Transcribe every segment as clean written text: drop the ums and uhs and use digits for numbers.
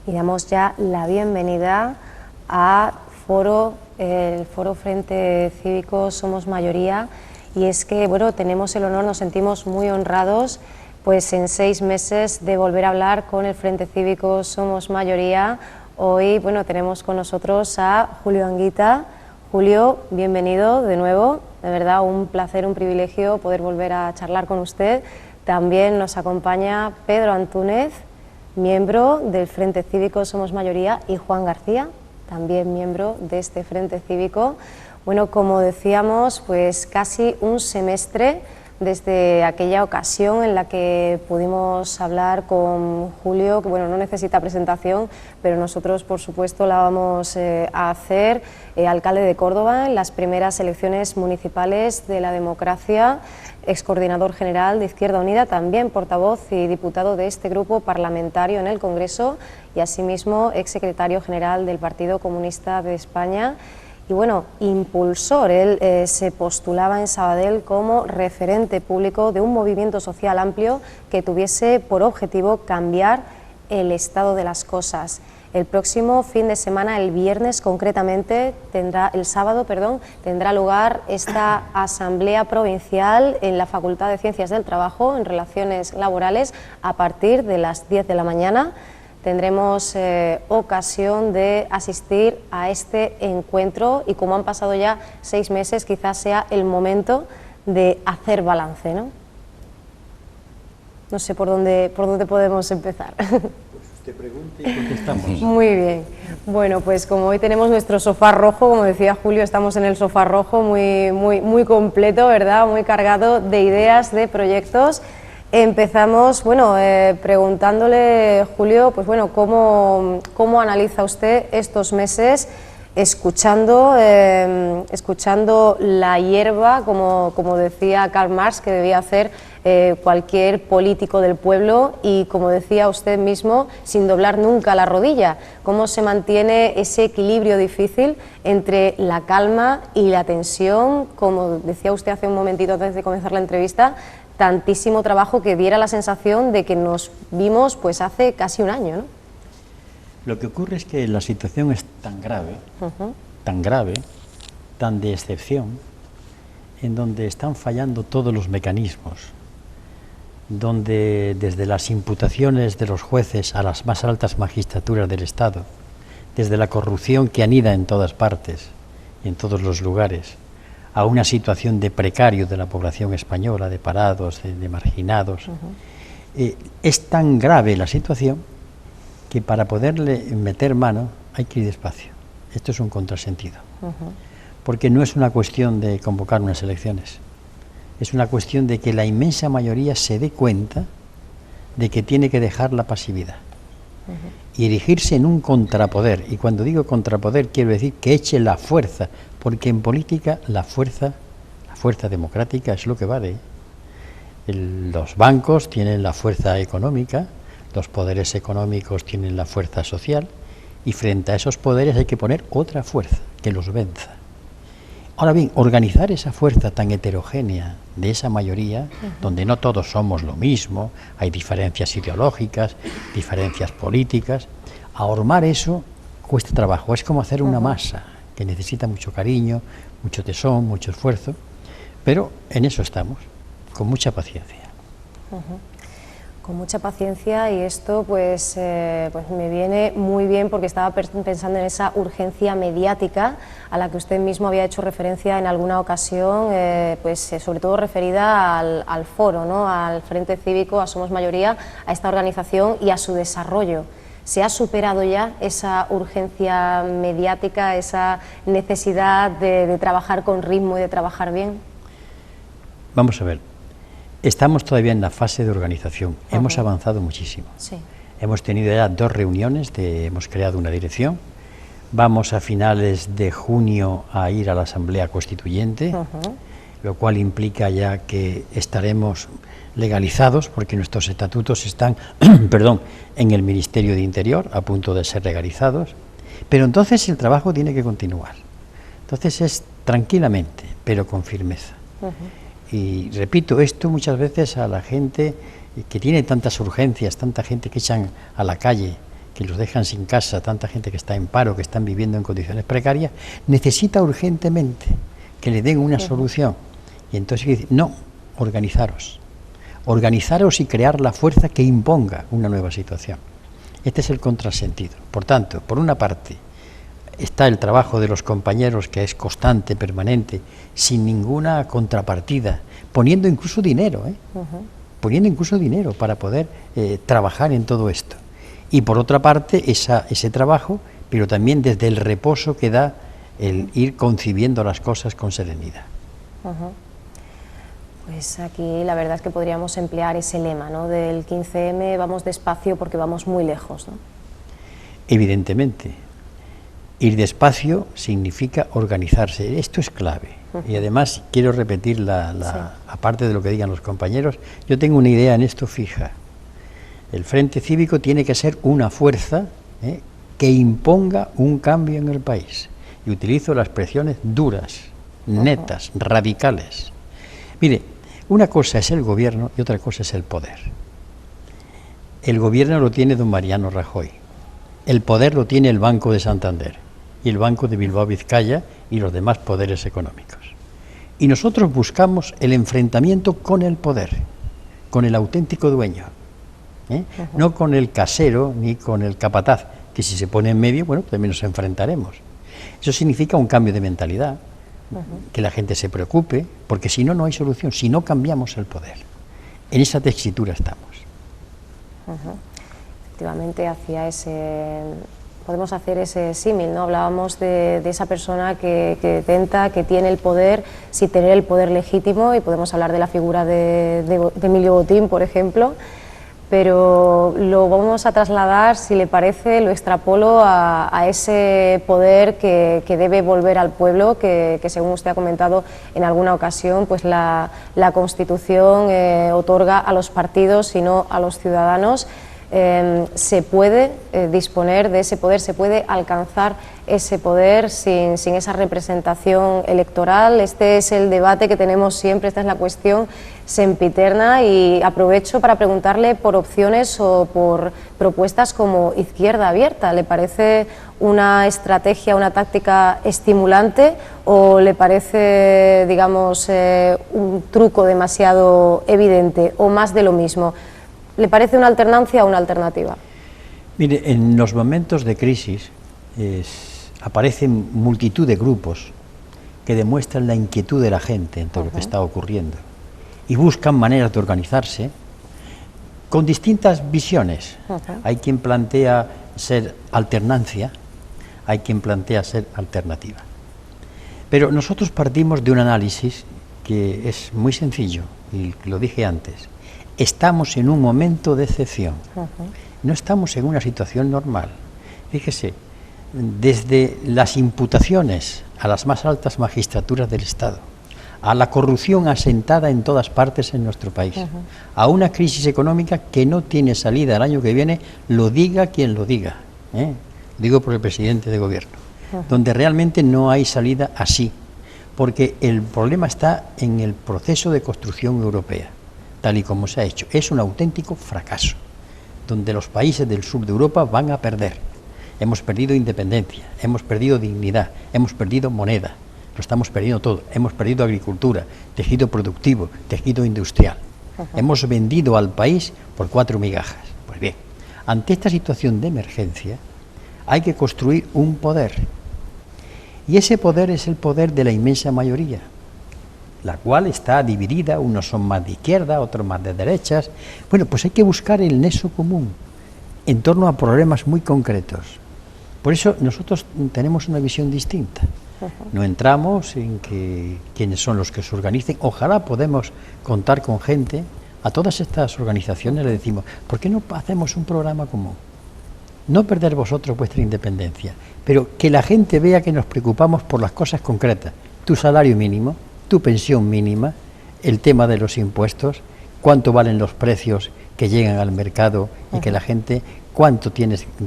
y damos ya la bienvenida a el Foro Frente Cívico Somos Mayoría, y es que, bueno, tenemos el honor, nos sentimos muy honrados, pues en 6 meses de volver a hablar con el Frente Cívico Somos Mayoría. Hoy, bueno, tenemos con nosotros a Julio Anguita. Julio, bienvenido de nuevo, de verdad un placer, un privilegio poder volver a charlar con usted. También nos acompaña Pedro Antúnez, miembro del Frente Cívico Somos Mayoría, y Juan García, también miembro de este Frente Cívico. Bueno, como decíamos, pues casi un semestre desde aquella ocasión en la que pudimos hablar con Julio, que bueno, no necesita presentación, pero nosotros por supuesto la vamos a hacer, alcalde de Córdoba en las primeras elecciones municipales de la democracia, excoordinador general de Izquierda Unida, también portavoz y diputado de este grupo parlamentario en el Congreso y asimismo exsecretario general del Partido Comunista de España. Y bueno, impulsor, él se postulaba en Sabadell como referente público de un movimiento social amplio que tuviese por objetivo cambiar el estado de las cosas. El próximo fin de semana, el viernes concretamente, el sábado, tendrá lugar esta asamblea provincial en la Facultad de Ciencias del Trabajo en Relaciones Laborales a partir de las 10 de la mañana. Tendremos ocasión de asistir a este encuentro y como han pasado ya 6 meses, quizás sea el momento de hacer balance, ¿no? No sé por dónde podemos empezar. Pues usted pregunte y contestamos. Muy bien. Bueno, pues como hoy tenemos nuestro sofá rojo, como decía Julio, estamos en el sofá rojo muy completo, ¿verdad? Muy cargado de ideas, de proyectos. Empezamos, bueno, preguntándole, Julio, pues bueno, ¿cómo analiza usted estos meses escuchando la hierba, como decía Karl Marx, que debía hacer cualquier político del pueblo, y como decía usted mismo, sin doblar nunca la rodilla? ¿Cómo se mantiene ese equilibrio difícil entre la calma y la tensión? Como decía usted hace un momentito antes de comenzar la entrevista, tantísimo trabajo que diera la sensación de que nos vimos pues hace casi un año, ¿no? Lo que ocurre es que la situación es tan grave, tan de excepción, en donde están fallando todos los mecanismos, donde desde las imputaciones de los jueces a las más altas magistraturas del Estado, desde la corrupción que anida en todas partes y en todos los lugares, a una situación de precario de la población española, de parados, de marginados. Es tan grave la situación que para poderle meter mano hay que ir despacio. Esto es un contrasentido, porque no es una cuestión de convocar unas elecciones, es una cuestión de que la inmensa mayoría se dé cuenta de que tiene que dejar la pasividad y erigirse en un contrapoder. Y cuando digo contrapoder quiero decir que eche la fuerza, porque en política la fuerza democrática es lo que vale. Los bancos tienen la fuerza económica, los poderes económicos tienen la fuerza social, y frente a esos poderes hay que poner otra fuerza que los venza. Ahora bien, organizar esa fuerza tan heterogénea de esa mayoría, donde no todos somos lo mismo, hay diferencias ideológicas, diferencias políticas, ahormar eso cuesta trabajo. Es como hacer una masa que necesita mucho cariño, mucho tesón, mucho esfuerzo, pero en eso estamos, con mucha paciencia. Con mucha paciencia, y esto pues me viene muy bien porque estaba pensando en esa urgencia mediática a la que usted mismo había hecho referencia en alguna ocasión, sobre todo referida al foro, ¿no? Al Frente Cívico, a Somos Mayoría, a esta organización y a su desarrollo. ¿Se ha superado ya esa urgencia mediática, esa necesidad de trabajar con ritmo y de trabajar bien? Vamos a ver. Estamos todavía en la fase de organización. Hemos avanzado muchísimo. Sí. Hemos tenido ya 2 reuniones, hemos creado una dirección. Vamos a finales de junio a ir a la Asamblea Constituyente, lo cual implica ya que estaremos legalizados, porque nuestros estatutos están en el Ministerio de Interior, a punto de ser legalizados. Pero entonces el trabajo tiene que continuar. Entonces es tranquilamente, pero con firmeza. Y repito esto muchas veces a la gente que tiene tantas urgencias, tanta gente que echan a la calle que los dejan sin casa, tanta gente que está en paro, que están viviendo en condiciones precarias, necesita urgentemente que le den una solución. Y entonces dice, no, organizaros y crear la fuerza que imponga una nueva situación. Este es el contrasentido. Por tanto, por una parte, está el trabajo de los compañeros, que es constante, permanente, sin ninguna contrapartida, poniendo incluso dinero, poniendo incluso dinero para poder trabajar en todo esto. Y por otra parte, ese trabajo, pero también desde el reposo que da el ir concibiendo las cosas con serenidad. Pues aquí la verdad es que podríamos emplear ese lema, ¿no?, del 15M, vamos despacio porque vamos muy lejos, ¿no? Evidentemente, ir despacio significa organizarse, esto es clave. Y además quiero repetir, aparte de lo que digan los compañeros, yo tengo una idea en esto fija. El Frente Cívico tiene que ser una fuerza que imponga un cambio en el país. Y utilizo las expresiones duras, netas, radicales. Mire, una cosa es el gobierno y otra cosa es el poder. El gobierno lo tiene don Mariano Rajoy, el poder lo tiene el Banco de Santander y el Banco de Bilbao Vizcaya y los demás poderes económicos. Y nosotros buscamos el enfrentamiento con el poder, con el auténtico dueño, no con el casero ni con el capataz, que si se pone en medio, bueno, también nos enfrentaremos. Eso significa un cambio de mentalidad, que la gente se preocupe, porque si no, no hay solución, si no cambiamos el poder. En esa tesitura estamos. Efectivamente, podemos hacer ese símil, ¿no? Hablábamos de esa persona que tenta, que tiene el poder sin tener el poder legítimo, y podemos hablar de la figura de Emilio Botín, por ejemplo, pero lo vamos a trasladar, si le parece, lo extrapolo a ese poder que debe volver al pueblo, que según usted ha comentado en alguna ocasión, pues la Constitución otorga a los partidos y no a los ciudadanos. Se puede disponer de ese poder, se puede alcanzar ese poder sin esa representación electoral. Este es el debate que tenemos siempre, esta es la cuestión sempiterna, y aprovecho para preguntarle por opciones o por propuestas como Izquierda Abierta. ¿Le parece una estrategia, una táctica estimulante, o le parece, digamos, un truco demasiado evidente, o más de lo mismo? ¿Le parece una alternancia o una alternativa? Mire, en los momentos de crisis aparecen multitud de grupos que demuestran la inquietud de la gente en todo lo que está ocurriendo y buscan maneras de organizarse con distintas visiones. Hay quien plantea ser alternancia, hay quien plantea ser alternativa. Pero nosotros partimos de un análisis que es muy sencillo, y lo dije antes. Estamos en un momento de excepción, no estamos en una situación normal. Fíjese, desde las imputaciones a las más altas magistraturas del Estado, a la corrupción asentada en todas partes en nuestro país, a una crisis económica que no tiene salida el año que viene, lo diga quien lo diga, digo por el presidente de gobierno, donde realmente no hay salida así, porque el problema está en el proceso de construcción europea, tal y como se ha hecho. Es un auténtico fracaso, donde los países del sur de Europa van a perder. Hemos perdido independencia, hemos perdido dignidad, hemos perdido moneda, lo estamos perdiendo todo. Hemos perdido agricultura, tejido productivo, tejido industrial. Hemos vendido al país por 4 migajas. Pues bien, ante esta situación de emergencia hay que construir un poder. Y ese poder es el poder de la inmensa mayoría, la cual está dividida, unos son más de izquierda, otros más de derechas. Bueno, pues hay que buscar el nexo común en torno a problemas muy concretos. Por eso nosotros tenemos una visión distinta. No entramos en quiénes son los que se organicen. Ojalá podemos contar con gente. A todas estas organizaciones le decimos, ¿por qué no hacemos un programa común? No perder vosotros vuestra independencia, pero que la gente vea que nos preocupamos por las cosas concretas. Tu salario mínimo, tu pensión mínima, el tema de los impuestos, cuánto valen los precios que llegan al mercado y que la gente, cuánto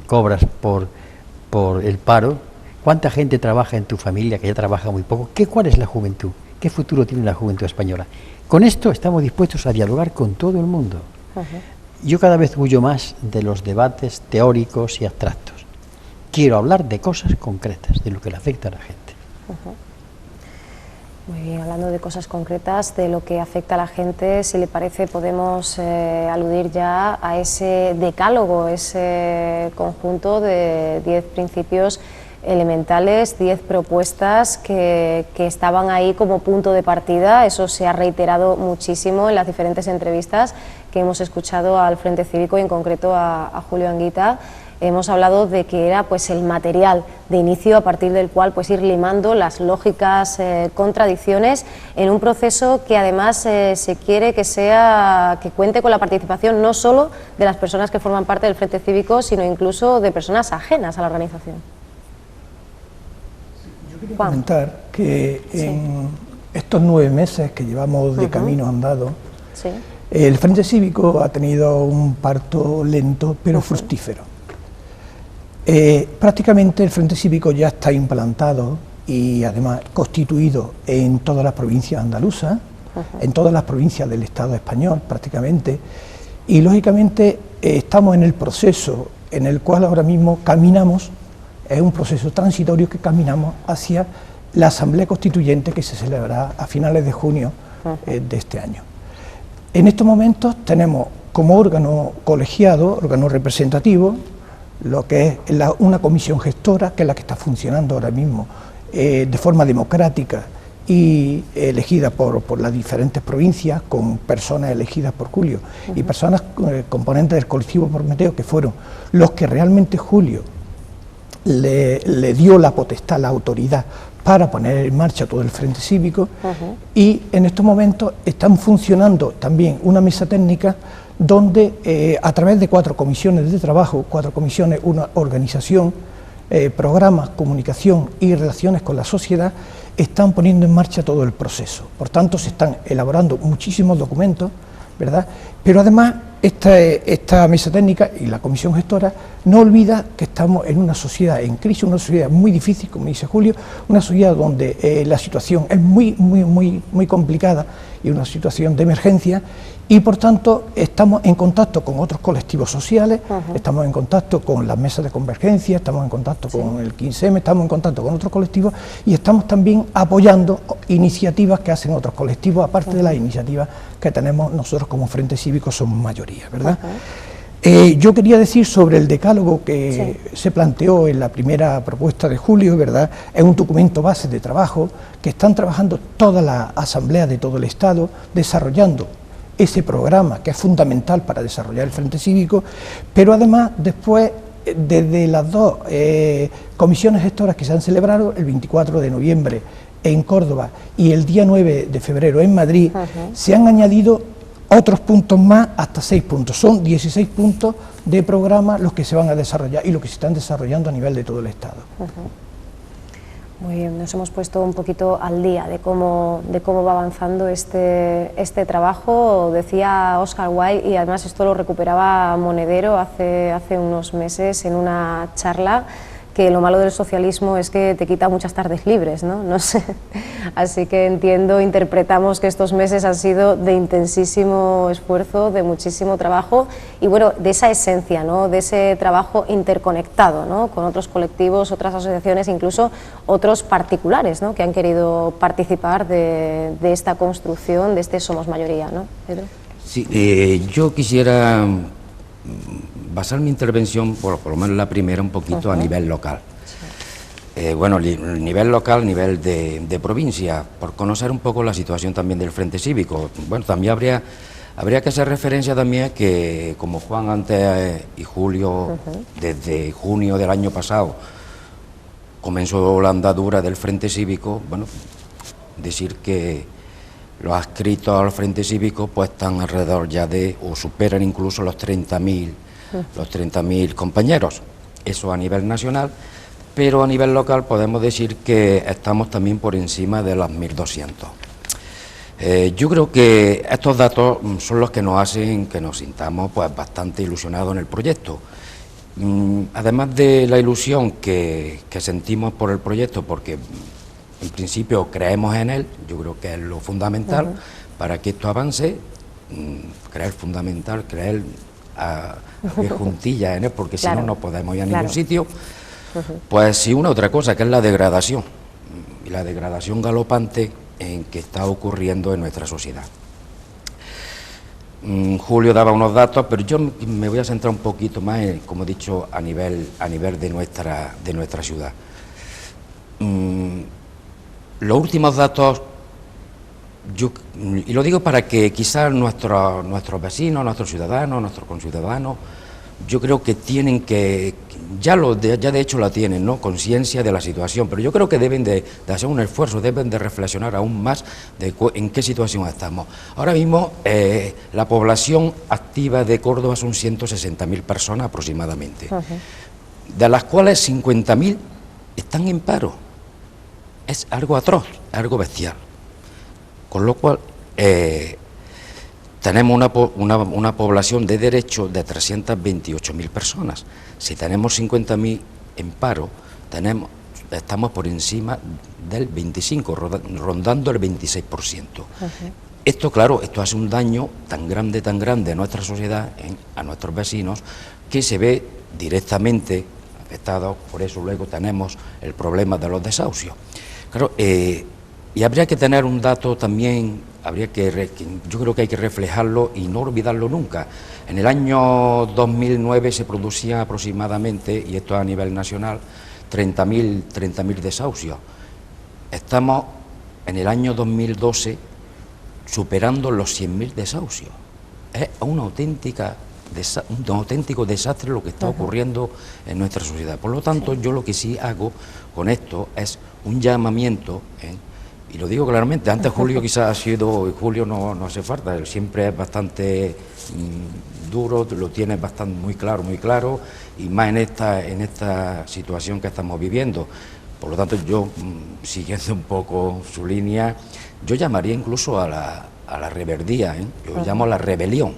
cobras por el paro, cuánta gente trabaja en tu familia, que ya trabaja muy poco, cuál es la juventud, qué futuro tiene la juventud española. Con esto estamos dispuestos a dialogar con todo el mundo. Yo cada vez huyo más de los debates teóricos y abstractos. Quiero hablar de cosas concretas, de lo que le afecta a la gente. Muy bien, hablando de cosas concretas, de lo que afecta a la gente, si le parece podemos aludir ya a ese decálogo, ese conjunto de 10 principios elementales, 10 propuestas que estaban ahí como punto de partida. Eso se ha reiterado muchísimo en las diferentes entrevistas que hemos escuchado al Frente Cívico y en concreto a Julio Anguita. Hemos hablado de que era pues el material de inicio a partir del cual pues ir limando las lógicas contradicciones en un proceso que además se quiere que cuente con la participación no solo de las personas que forman parte del Frente Cívico, sino incluso de personas ajenas a la organización. Yo quería comentar que en estos 9 meses que llevamos de camino andado, el Frente Cívico ha tenido un parto lento pero fructífero. Prácticamente el Frente Cívico ya está implantado y además constituido en todas las provincias andaluzas, en todas las provincias del Estado español prácticamente, y lógicamente estamos en el proceso en el cual ahora mismo caminamos, es un proceso transitorio que caminamos hacia la Asamblea Constituyente que se celebrará a finales de junio de este año. En estos momentos tenemos como órgano colegiado, órgano representativo, lo que es una comisión gestora, que es la que está funcionando ahora mismo de forma democrática y elegida por las diferentes provincias, con personas elegidas por Julio y personas componentes del colectivo Prometeo, que fueron los que realmente Julio le dio la potestad, la autoridad para poner en marcha todo el Frente Cívico. Y en estos momentos están funcionando también una mesa técnica donde a través de 4 comisiones de trabajo, 4 comisiones, una organización, programas, comunicación y relaciones con la sociedad, están poniendo en marcha todo el proceso. Por tanto, se están elaborando muchísimos documentos, ¿verdad? Pero además esta mesa técnica y la comisión gestora no olvida que estamos en una sociedad en crisis, una sociedad muy difícil, como dice Julio, una sociedad donde la situación es muy complicada y una situación de emergencia, y por tanto estamos en contacto con otros colectivos sociales, estamos en contacto con las mesas de convergencia, estamos en contacto con el 15M, estamos en contacto con otros colectivos y estamos también apoyando iniciativas que hacen otros colectivos, aparte de las iniciativas que tenemos nosotros como Frente Cívico, somos mayoría, ¿verdad? Yo quería decir sobre el decálogo que se planteó en la primera propuesta de Julio, ¿verdad? Es un documento base de trabajo que están trabajando todas las asambleas de todo el Estado, desarrollando ese programa que es fundamental para desarrollar el Frente Cívico, pero además después, desde las 2 comisiones gestoras que se han celebrado, el 24 de noviembre en Córdoba y el día 9 de febrero en Madrid, se han añadido otros puntos más, hasta 6 puntos, son 16 puntos de programa los que se van a desarrollar y los que se están desarrollando a nivel de todo el Estado. Muy bien, nos hemos puesto un poquito al día de cómo va avanzando este trabajo. Decía Oscar Wilde, y además esto lo recuperaba Monedero hace unos meses en una charla, que lo malo del socialismo es que te quita muchas tardes libres, ¿no? No sé. Así que interpretamos que estos meses han sido de intensísimo esfuerzo, de muchísimo trabajo y bueno, de esa esencia, ¿no? De ese trabajo interconectado, ¿no? Con otros colectivos, otras asociaciones, incluso otros particulares, ¿no? Que han querido participar de esta construcción, de este Somos Mayoría, ¿no? Pedro. Sí, yo quisiera basar mi intervención, por lo menos la primera, un poquito a nivel local. Bueno, nivel local, nivel de provincia, por conocer un poco la situación también del Frente Cívico. Bueno, también habría que hacer referencia también a que, como Juan antes y Julio, desde junio del año pasado, comenzó la andadura del Frente Cívico, bueno, decir que los adscritos al Frente Cívico pues están alrededor ya de, o superan incluso los 30.000 compañeros, eso a nivel nacional, pero a nivel local podemos decir que estamos también por encima de los 1.200. Yo creo que estos datos son los que nos hacen que nos sintamos pues bastante ilusionados en el proyecto. Además de la ilusión que sentimos por el proyecto, porque en principio creemos en él, yo creo que es lo fundamental para que esto avance, creer a ver juntillas, ¿no? Porque Claro, si no, no podemos ir a claro. ningún sitio. Pues sí, una otra cosa, que es la degradación, y la degradación galopante en que está ocurriendo en nuestra sociedad. Julio daba unos datos, pero yo me voy a centrar un poquito más, como he dicho, a nivel de nuestra ciudad. Los últimos datos, y lo digo para que quizás nuestros vecinos, nuestros ciudadanos, nuestros conciudadanos, yo creo que tienen que, ya de hecho la tienen, ¿no?, conciencia de la situación, pero yo creo que deben de hacer un esfuerzo, deben de reflexionar aún más de en qué situación estamos. Ahora mismo la población activa de Córdoba son 160.000 personas aproximadamente, de las cuales 50.000 están en paro. Es algo atroz, algo bestial. Con lo cual tenemos una población de derecho de 328.000 personas. Si tenemos 50.000 en paro, estamos por encima del 25, rondando el 26%. Esto, claro, esto hace un daño tan grande a nuestra sociedad, a nuestros vecinos, que se ve directamente afectado. Por eso luego tenemos el problema de los desahucios. Claro, y habría que tener un dato también, yo creo que hay que reflejarlo y no olvidarlo nunca. En el año 2009 se producían aproximadamente, y esto a nivel nacional, 30.000 desahucios. Estamos en el año 2012 superando los 100.000 desahucios. Es un auténtico desastre lo que está ocurriendo en nuestra sociedad. Por lo tanto, yo lo que sí hago con esto es un llamamiento, y lo digo claramente. Antes Julio quizás ha sido, Julio no hace falta, él siempre es bastante duro, lo tiene bastante muy claro, y más en esta situación que estamos viviendo. Por lo tanto, yo, siguiendo un poco su línea, yo llamaría incluso a la reverdía, yo llamo a la rebelión.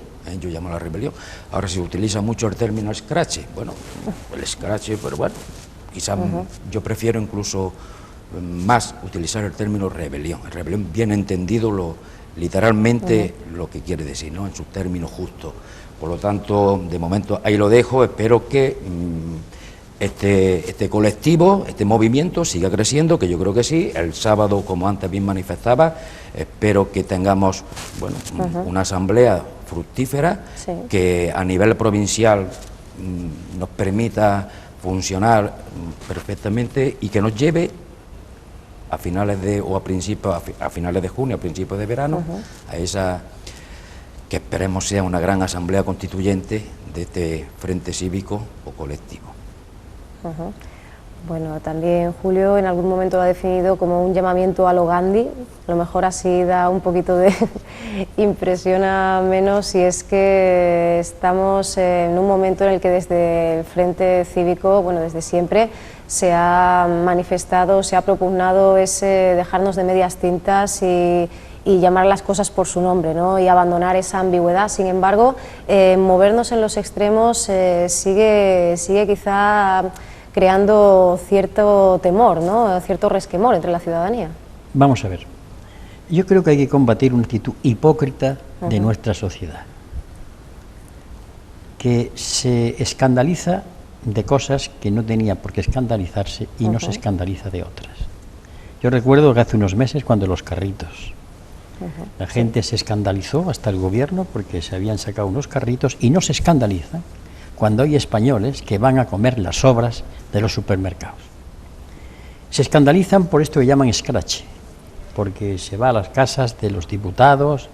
Ahora se utiliza mucho el término escrache. Bueno, el escrache, pero bueno, quizás yo prefiero incluso más utilizar el término rebelión. El rebelión, bien entendido, literalmente lo que quiere decir, ¿no?, en sus términos justos. Por lo tanto, de momento ahí lo dejo. Espero que este colectivo, este movimiento siga creciendo, que yo creo que sí. El sábado, como antes bien manifestaba, espero que tengamos, bueno, una asamblea fructífera, que a nivel provincial nos permita funcionar perfectamente y que nos lleve a finales de junio, a principios de verano, a esa que esperemos sea una gran asamblea constituyente de este frente cívico o colectivo. Bueno, también Julio en algún momento lo ha definido como un llamamiento a lo Gandhi. A lo mejor así da un poquito de impresiona menos, y es que estamos en un momento en el que desde el Frente Cívico, bueno, desde siempre, se ha manifestado, se ha propugnado ese dejarnos de medias tintas y llamar las cosas por su nombre, ¿no?, y abandonar esa ambigüedad. Sin embargo, movernos en los extremos sigue quizá creando cierto temor, ¿no?, cierto resquemor entre la ciudadanía. Vamos a ver, yo creo que hay que combatir una actitud hipócrita de nuestra sociedad, que se escandaliza de cosas que no tenía por qué escandalizarse y no se escandaliza de otras. Yo recuerdo que hace unos meses, cuando los carritos, la gente se escandalizó, hasta el gobierno, porque se habían sacado unos carritos, y no se escandalizan cuando hay españoles que van a comer las sobras de los supermercados. Se escandalizan por esto que llaman escrache, porque se va a las casas de los diputados.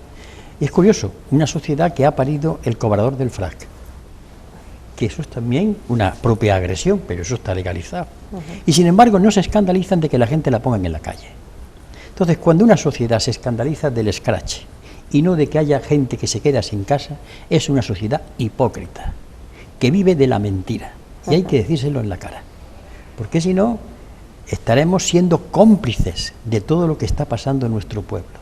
Y es curioso, una sociedad que ha parido el cobrador del frac, que eso es también una propia agresión, pero eso está legalizado. Y sin embargo no se escandalizan de que la gente la pongan en la calle. Entonces, cuando una sociedad se escandaliza del escrache y no de que haya gente que se queda sin casa, es una sociedad hipócrita, que vive de la mentira, y hay que decírselo en la cara, porque si no estaremos siendo cómplices de todo lo que está pasando en nuestro pueblo.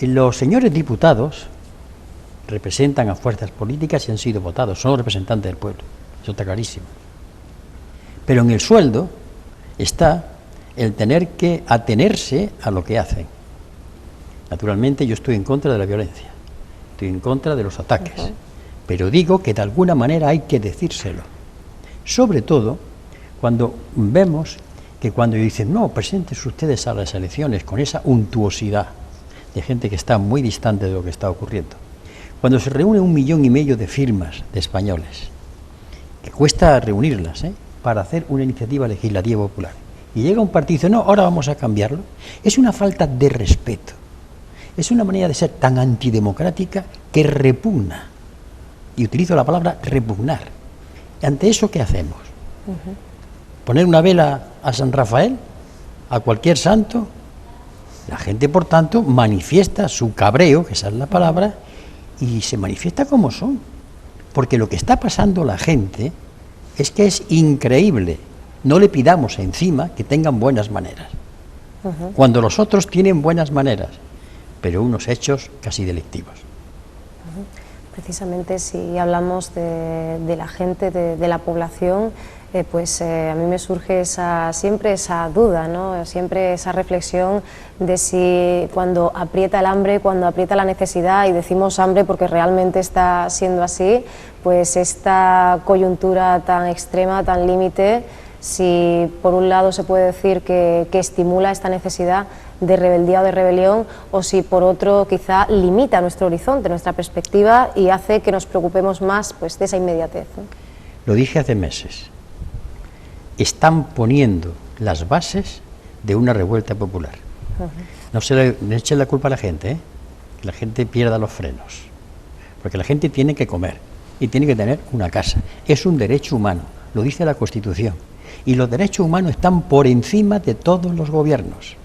Los señores diputados representan a fuerzas políticas y han sido votados, son los representantes del pueblo, eso está clarísimo. Pero en el sueldo está el tener que atenerse a lo que hacen. Naturalmente yo estoy en contra de la violencia, estoy en contra de los ataques, pero digo que de alguna manera hay que decírselo. Sobre todo cuando vemos que cuando dicen, no, preséntense ustedes a las elecciones con esa untuosidad de gente que está muy distante de lo que está ocurriendo. Cuando se reúne 1,5 millones de firmas de españoles, que cuesta reunirlas, para hacer una iniciativa legislativa popular, y llega un partido y dice, no, ahora vamos a cambiarlo, es una falta de respeto, es una manera de ser tan antidemocrática que repugna, y utilizo la palabra repugnar. Ante eso, ¿qué hacemos? ¿Poner una vela a San Rafael? ¿A cualquier santo? La gente, por tanto, manifiesta su cabreo, que esa es la palabra, y se manifiesta como son. Porque lo que está pasando la gente es que es increíble. No le pidamos encima que tengan buenas maneras. Cuando los otros tienen buenas maneras, pero unos hechos casi delictivos. Precisamente si hablamos de la gente, de la población, pues a mí me surge siempre esa duda, ¿no? Siempre esa reflexión de si cuando aprieta el hambre, cuando aprieta la necesidad, y decimos hambre porque realmente está siendo así, pues esta coyuntura tan extrema, tan límite, si por un lado se puede decir que estimula esta necesidad de rebeldía o de rebelión, o si por otro quizá limita nuestro horizonte, nuestra perspectiva, y hace que nos preocupemos más, pues, de esa inmediatez, ¿no? Lo dije hace meses. Están poniendo las bases de una revuelta popular. No se le echen la culpa a la gente, que la gente pierda los frenos, porque la gente tiene que comer y tiene que tener una casa. Es un derecho humano, lo dice la Constitución, y los derechos humanos están por encima de todos los gobiernos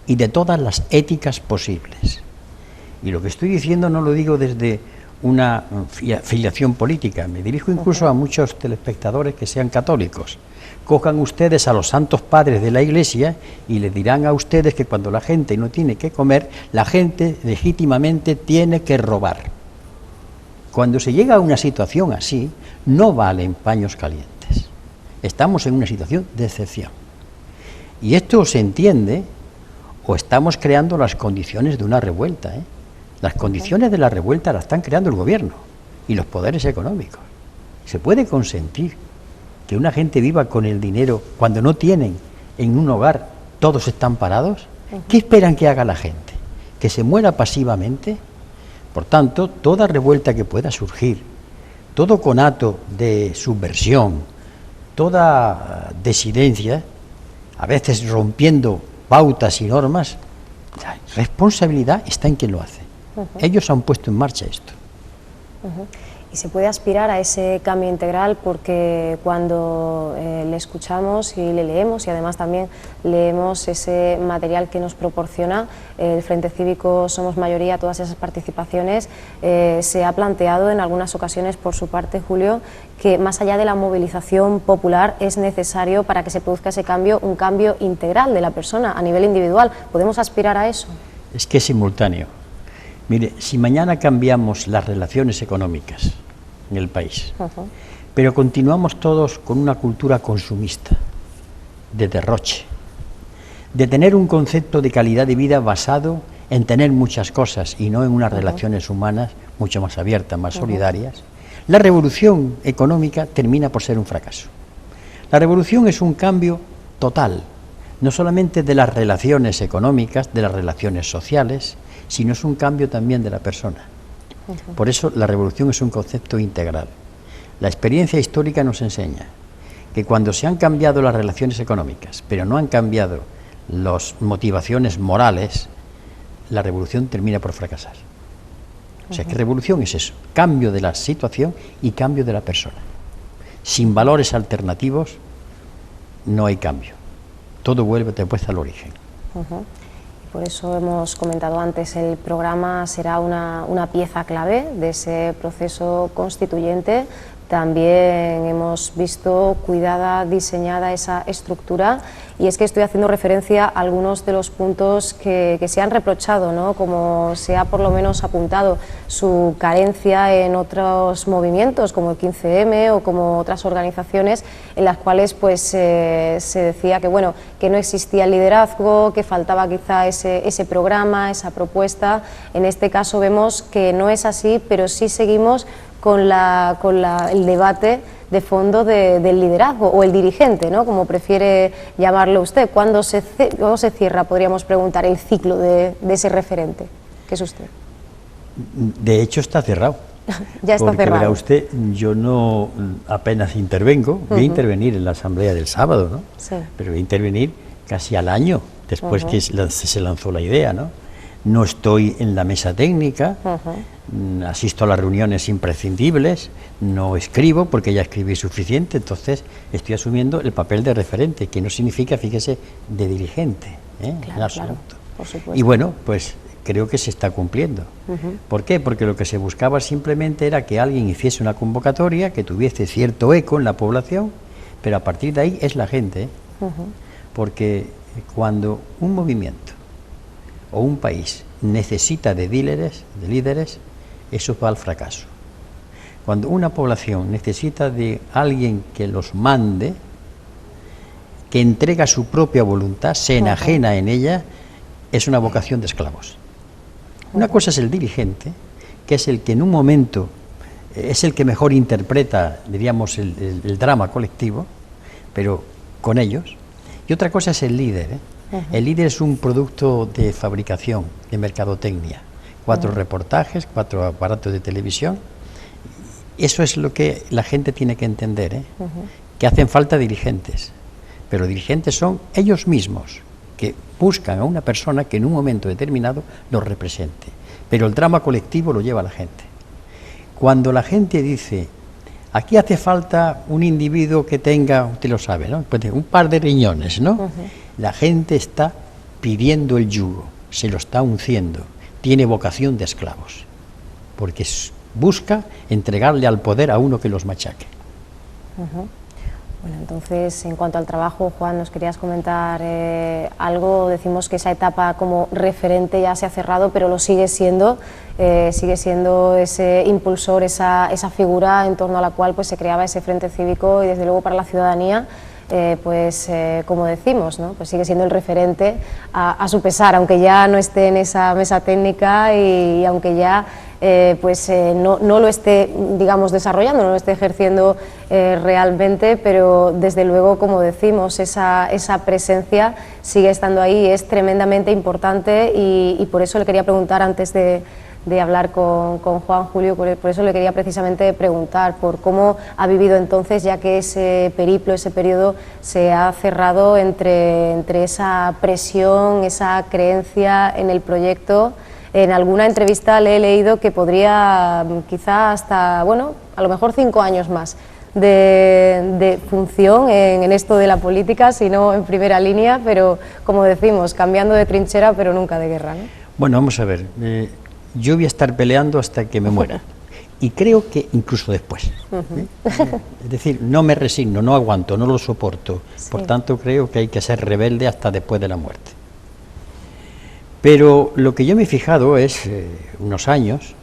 y de todas las éticas posibles. Y lo que estoy diciendo no lo digo desde una filiación política, me dirijo incluso a muchos telespectadores que sean católicos. Cojan ustedes a los santos padres de la Iglesia y les dirán a ustedes que cuando la gente no tiene que comer, la gente legítimamente tiene que robar. Cuando se llega a una situación así, no valen paños calientes. Estamos en una situación de excepción. Y esto se entiende, o estamos creando las condiciones de una revuelta, Las condiciones de la revuelta las están creando el gobierno y los poderes económicos. ¿Se puede consentir que una gente viva con el dinero cuando no tienen en un hogar, todos están parados? ¿Qué esperan que haga la gente? ¿Que se muera pasivamente? Por tanto, toda revuelta que pueda surgir, todo conato de subversión, toda disidencia, a veces rompiendo pautas y normas, la responsabilidad está en quien lo hace. Ellos han puesto en marcha esto. Y se puede aspirar a ese cambio integral, porque cuando le escuchamos y le leemos, y además también leemos ese material que nos proporciona el Frente Cívico Somos Mayoría, todas esas participaciones, se ha planteado en algunas ocasiones por su parte, Julio, que más allá de la movilización popular es necesario, para que se produzca ese cambio, un cambio integral de la persona a nivel individual. ¿Podemos aspirar a eso? Es que es simultáneo. Mire, si mañana cambiamos las relaciones económicas en el país, pero continuamos todos con una cultura consumista, de derroche, de tener un concepto de calidad de vida basado en tener muchas cosas y no en unas relaciones humanas mucho más abiertas, más solidarias, la revolución económica termina por ser un fracaso. La revolución es un cambio total, no solamente de las relaciones económicas, de las relaciones sociales, sino es un cambio también de la persona. Por eso la revolución es un concepto integral. La experiencia histórica nos enseña que cuando se han cambiado las relaciones económicas, pero no han cambiado las motivaciones morales, la revolución termina por fracasar. O sea, que revolución es eso, cambio de la situación y cambio de la persona. Sin valores alternativos no hay cambio. Todo vuelve después al origen. Por eso hemos comentado antes, el programa será una pieza clave de ese proceso constituyente. También hemos visto cuidada, diseñada esa estructura, y es que estoy haciendo referencia a algunos de los puntos que se han reprochado, ¿no? Como se ha por lo menos apuntado su carencia en otros movimientos como el 15M o como otras organizaciones en las cuales pues se decía que bueno, que no existía el liderazgo, que faltaba quizá ese programa, esa propuesta. En este caso vemos que no es así, pero sí seguimos con el debate de fondo del liderazgo, o el dirigente, ¿no?, como prefiere llamarlo usted. ¿Cuándo se cierra, podríamos preguntar, el ciclo de ese referente, que es usted? De hecho está cerrado. Ya está porque, cerrado. verá usted, yo no apenas intervengo, voy a intervenir en la asamblea del sábado, ¿no? Sí. Pero voy a intervenir casi al año después que se lanzó la idea, ¿no? No estoy en la mesa técnica, asisto a las reuniones imprescindibles, no escribo porque ya escribí suficiente, entonces estoy asumiendo el papel de referente, que no significa, fíjese, de dirigente, en absoluto. Claro, por supuesto. Y bueno, pues creo que se está cumpliendo. ¿Por qué? Porque lo que se buscaba simplemente era que alguien hiciese una convocatoria que tuviese cierto eco en la población, pero a partir de ahí es la gente, porque cuando un movimiento o un país necesita de líderes, eso va al fracaso. Cuando una población necesita de alguien que los mande, que entrega su propia voluntad, se enajena en ella, es una vocación de esclavos. Una cosa es el dirigente, que es el que en un momento es el que mejor interpreta, diríamos, el drama colectivo, pero con ellos. Y otra cosa es el líder, El líder es un producto de fabricación, de mercadotecnia. 4 reportajes, 4 aparatos de televisión. Eso es lo que la gente tiene que entender, que hacen falta dirigentes. Pero dirigentes son ellos mismos, que buscan a una persona que en un momento determinado los represente. Pero el drama colectivo lo lleva la gente. Cuando la gente dice, aquí hace falta un individuo que tenga, usted lo sabe, ¿no?, pues un par de riñones, ¿no? La gente está pidiendo el yugo, se lo está unciendo, tiene vocación de esclavos, porque busca entregarle al poder a uno que los machaque. Bueno, entonces, en cuanto al trabajo, Juan, nos querías comentar algo. Decimos que esa etapa como referente ya se ha cerrado, pero lo sigue siendo ese impulsor, esa figura en torno a la cual pues se creaba ese frente cívico, y desde luego para la ciudadanía, como decimos, ¿no?, pues sigue siendo el referente a su pesar, aunque ya no esté en esa mesa técnica y aunque ya no lo esté, digamos, desarrollando, no lo esté ejerciendo realmente, pero desde luego, como decimos, esa presencia sigue estando ahí, es tremendamente importante, y por eso le quería preguntar, antes de hablar con Juan Julio, por eso le quería precisamente preguntar por cómo ha vivido entonces, ya que ese periplo, ese periodo se ha cerrado entre esa presión, esa creencia en el proyecto. En alguna entrevista le he leído que podría quizá hasta, bueno, a lo mejor 5 años más de función en esto de la política, si no en primera línea, pero como decimos, cambiando de trinchera, pero nunca de guerra, ¿no? Bueno, vamos a ver, yo voy a estar peleando hasta que me muera, y creo que incluso después. Es decir, no me resigno, no aguanto, no lo soporto, por tanto creo que hay que ser rebelde hasta después de la muerte. Pero lo que yo me he fijado es unos años,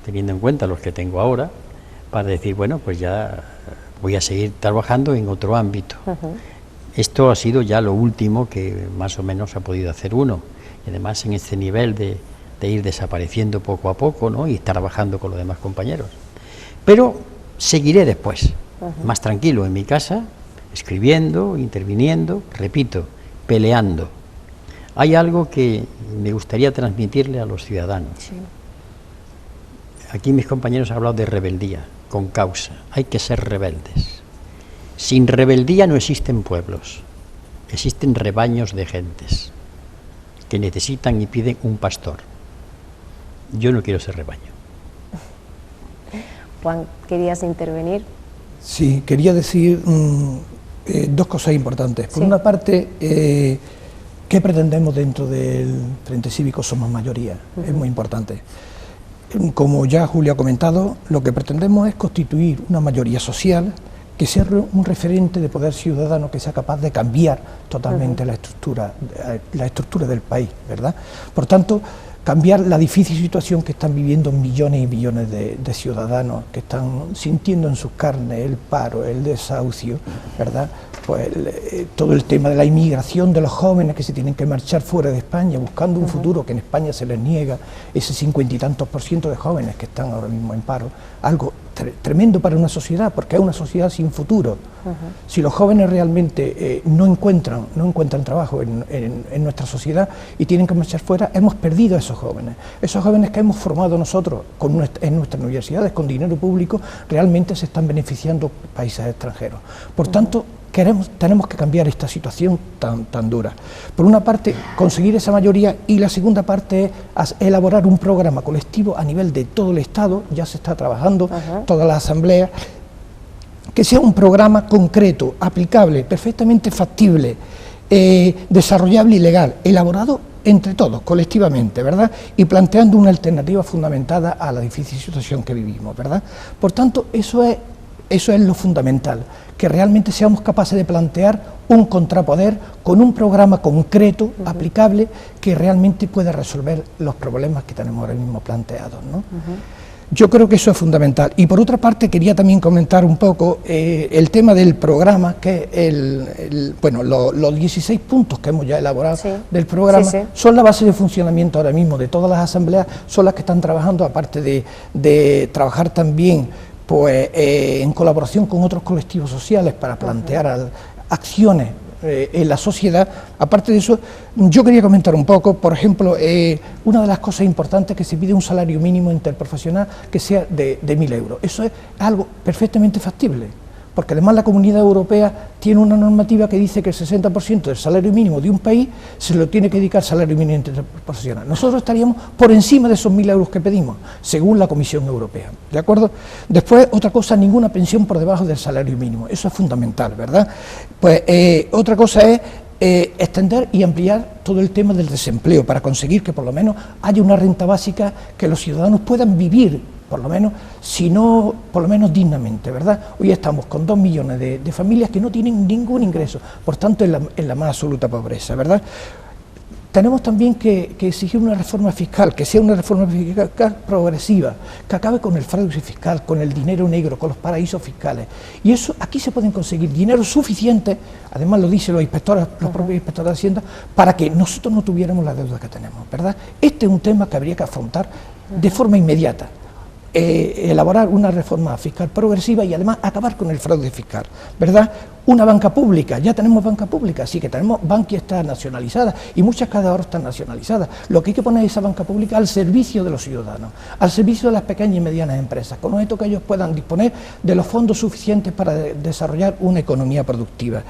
teniendo en cuenta los que tengo ahora, para decir, bueno, pues ya voy a seguir trabajando en otro ámbito. Esto ha sido ya lo último que más o menos ha podido hacer uno, y además en este nivel de ir desapareciendo poco a poco, ¿no?, y estar trabajando con los demás compañeros. Pero seguiré después, más tranquilo en mi casa, escribiendo, interviniendo, repito, peleando. Hay algo que me gustaría transmitirle a los ciudadanos. Aquí mis compañeros han hablado de rebeldía, con causa. Hay que ser rebeldes. Sin rebeldía no existen pueblos, existen rebaños de gentes que necesitan y piden un pastor. Yo no quiero ser rebaño. Juan, ¿querías intervenir? Sí, quería decir 2 cosas importantes. Por una parte, ¿qué pretendemos dentro del Frente Cívico Somos Mayoría? Es muy importante. Como ya Julio ha comentado, lo que pretendemos es constituir una mayoría social que sea un referente de poder ciudadano, que sea capaz de cambiar totalmente la estructura del país, ¿verdad? Por tanto, cambiar la difícil situación que están viviendo millones y millones de ciudadanos, que están sintiendo en sus carnes el paro, el desahucio, ¿verdad? Pues todo el tema de la inmigración de los jóvenes que se tienen que marchar fuera de España buscando un futuro que en España se les niega, ese 50 y tantos % de jóvenes que están ahora mismo en paro, algo tremendo para una sociedad, porque es una sociedad sin futuro. Si los jóvenes realmente no encuentran trabajo en nuestra sociedad y tienen que marchar fuera, hemos perdido a esos jóvenes que hemos formado nosotros en nuestras universidades con dinero público, realmente se están beneficiando países extranjeros. Por tanto, tenemos que cambiar esta situación tan dura. Por una parte, conseguir esa mayoría, y la segunda parte es elaborar un programa colectivo a nivel de todo el Estado, ya se está trabajando, todas las asambleas, que sea un programa concreto, aplicable, perfectamente factible, desarrollable y legal, elaborado entre todos, colectivamente, ¿verdad? Y planteando una alternativa fundamentada a la difícil situación que vivimos, ¿verdad? Por tanto, eso es lo fundamental, que realmente seamos capaces de plantear un contrapoder con un programa concreto, aplicable, que realmente pueda resolver los problemas que tenemos ahora mismo planteados, ¿no? Yo creo que eso es fundamental. Y por otra parte quería también comentar un poco el tema del programa, que bueno, los 16 puntos que hemos ya elaborado del programa son la base de funcionamiento ahora mismo de todas las asambleas, son las que están trabajando, aparte de trabajar también pues en colaboración con otros colectivos sociales para plantear acciones en la sociedad. Aparte de eso, yo quería comentar un poco, por ejemplo, una de las cosas importantes, que se pide un salario mínimo interprofesional que sea de 1.000 euros. Eso es algo perfectamente factible, porque además la Comunidad Europea tiene una normativa que dice que el 60% del salario mínimo de un país se lo tiene que dedicar al salario mínimo interprofesional. Nosotros estaríamos por encima de esos 1.000 euros que pedimos, según la Comisión Europea, ¿de acuerdo? Después, otra cosa, ninguna pensión por debajo del salario mínimo, eso es fundamental, ¿verdad? Pues otra cosa es extender y ampliar todo el tema del desempleo, para conseguir que por lo menos haya una renta básica que los ciudadanos puedan vivir, por lo menos, si no, por lo menos dignamente, ¿verdad? Hoy estamos con 2 millones de familias que no tienen ningún ingreso, por tanto en la más absoluta pobreza, ¿verdad? Tenemos también que exigir una reforma fiscal, que sea una reforma fiscal progresiva, que acabe con el fraude fiscal, con el dinero negro, con los paraísos fiscales. Y eso, aquí se pueden conseguir dinero suficiente, además lo dicen los inspectores, los propios inspectores de Hacienda, para que nosotros no tuviéramos la deuda que tenemos, ¿verdad? Este es un tema que habría que afrontar de forma inmediata. Elaborar una reforma fiscal progresiva y además acabar con el fraude fiscal, ¿verdad? Una banca pública, ya tenemos banca pública, sí que tenemos, Bankia está nacionalizada y muchas cada hora están nacionalizadas. Lo que hay que poner es esa banca pública al servicio de los ciudadanos, al servicio de las pequeñas y medianas empresas, con esto que ellos puedan disponer de los fondos suficientes para desarrollar una economía productiva.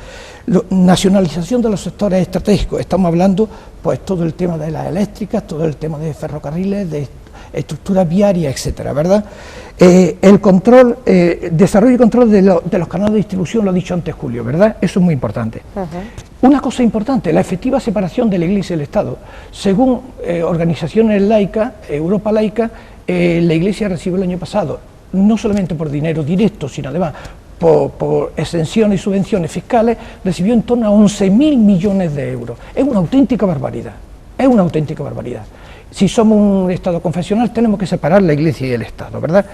Nacionalización de los sectores estratégicos, estamos hablando pues todo el tema de las eléctricas, todo el tema de ferrocarriles, de estructura viaria, etcétera, ¿verdad? El control, desarrollo y control de los canales de distribución, lo ha dicho antes Julio, ¿verdad? Eso es muy importante. Una cosa importante, la efectiva separación de la Iglesia y el Estado. Según organizaciones laicas, Europa Laica, la Iglesia recibió el año pasado, no solamente por dinero directo, sino además por exenciones y subvenciones fiscales, recibió en torno a 11.000 millones de euros. Es una auténtica barbaridad, es una auténtica barbaridad. Si somos un Estado confesional, tenemos que separar la Iglesia y el Estado, ¿verdad?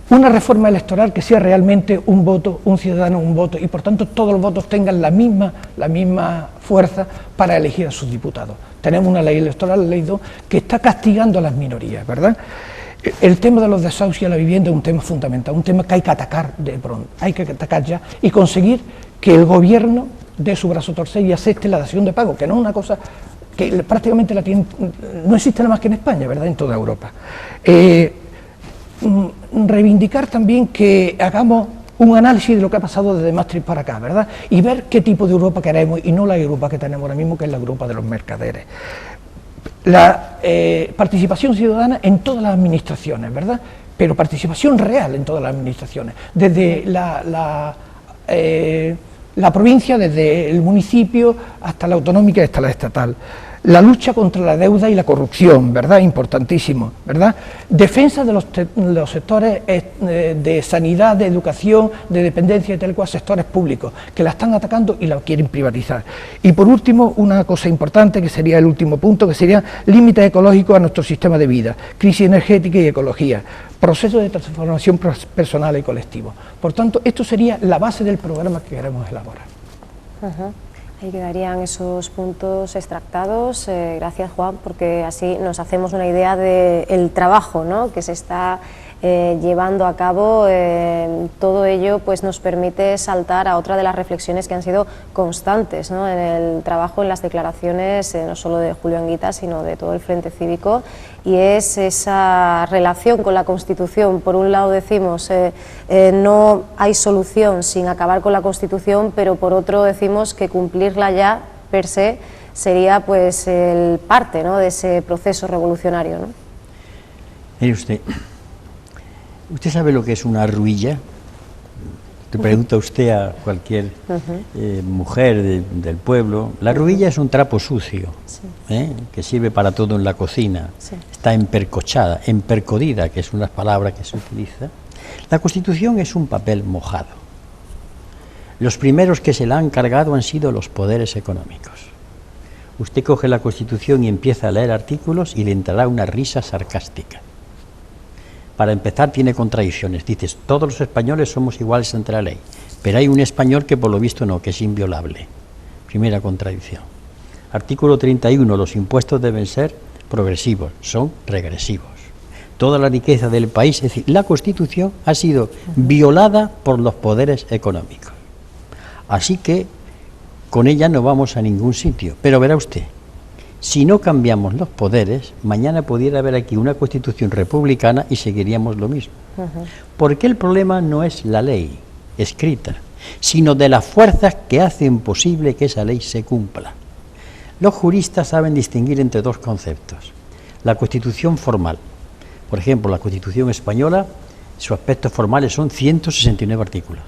Una reforma electoral que sea realmente un voto, un ciudadano, un voto, y por tanto todos los votos tengan la misma fuerza para elegir a sus diputados. Tenemos una ley electoral, la ley 2, que está castigando a las minorías, ¿verdad? El tema de los desahucios a la vivienda es un tema fundamental, un tema que hay que atacar de pronto, hay que atacar ya y conseguir que el gobierno dé su brazo a torcer y acepte la dación de pago, que no es una cosa que prácticamente no existe nada más que en España, ¿verdad?, en toda Europa. Reivindicar también que hagamos un análisis de lo que ha pasado desde Maastricht para acá, ¿verdad?, y ver qué tipo de Europa queremos y no la Europa que tenemos ahora mismo, que es la Europa de los mercaderes. La participación ciudadana en todas las administraciones, ¿verdad?, pero participación real en todas las administraciones, desde la provincia, desde el municipio, hasta la autonómica y hasta la estatal. La lucha contra la deuda y la corrupción, ¿verdad?, importantísimo, ¿verdad? Defensa de los sectores de sanidad, de educación, de dependencia y tal cual, sectores públicos, que la están atacando y la quieren privatizar. Y por último, una cosa importante, que sería el último punto, que sería límites ecológicos a nuestro sistema de vida, crisis energética y ecología, proceso de transformación personal y colectivo. Por tanto, esto sería la base del programa que queremos elaborar. Ahí quedarían esos puntos extractados. Gracias, Juan, porque así nos hacemos una idea del trabajo, ¿no?, que se está llevando a cabo. Todo ello pues nos permite saltar a otra de las reflexiones que han sido constantes, ¿no?, en el trabajo, en las declaraciones, no solo de Julio Anguita, sino de todo el Frente Cívico, y es esa relación con la Constitución. Por un lado decimos no hay solución sin acabar con la Constitución, pero por otro decimos que cumplirla ya per se sería pues el parte, ¿no?, de ese proceso revolucionario, ¿no? Mire usted sabe lo que es una arruilla. Te pregunta usted a cualquier mujer del pueblo. La arruilla es un trapo sucio, sí, que sirve para todo en la cocina. Sí. Está empercochada, empercodida, que es una palabra que se utiliza. La Constitución es un papel mojado. Los primeros que se la han cargado han sido los poderes económicos. Usted coge la Constitución y empieza a leer artículos y le entrará una risa sarcástica. Para empezar, tiene contradicciones. Dices, todos los españoles somos iguales ante la ley, pero hay un español que por lo visto no, que es inviolable. Primera contradicción. Artículo 31, los impuestos deben ser progresivos, son regresivos. Toda la riqueza del país, es decir, la Constitución ha sido violada por los poderes económicos. Así que con ella no vamos a ningún sitio. Pero verá usted, si no cambiamos los poderes, mañana pudiera haber aquí una Constitución republicana y seguiríamos lo mismo. Porque el problema no es la ley escrita, sino de las fuerzas que hacen posible que esa ley se cumpla. Los juristas saben distinguir entre dos conceptos. La Constitución formal. Por ejemplo, la Constitución española, sus aspectos formales son 169 artículos.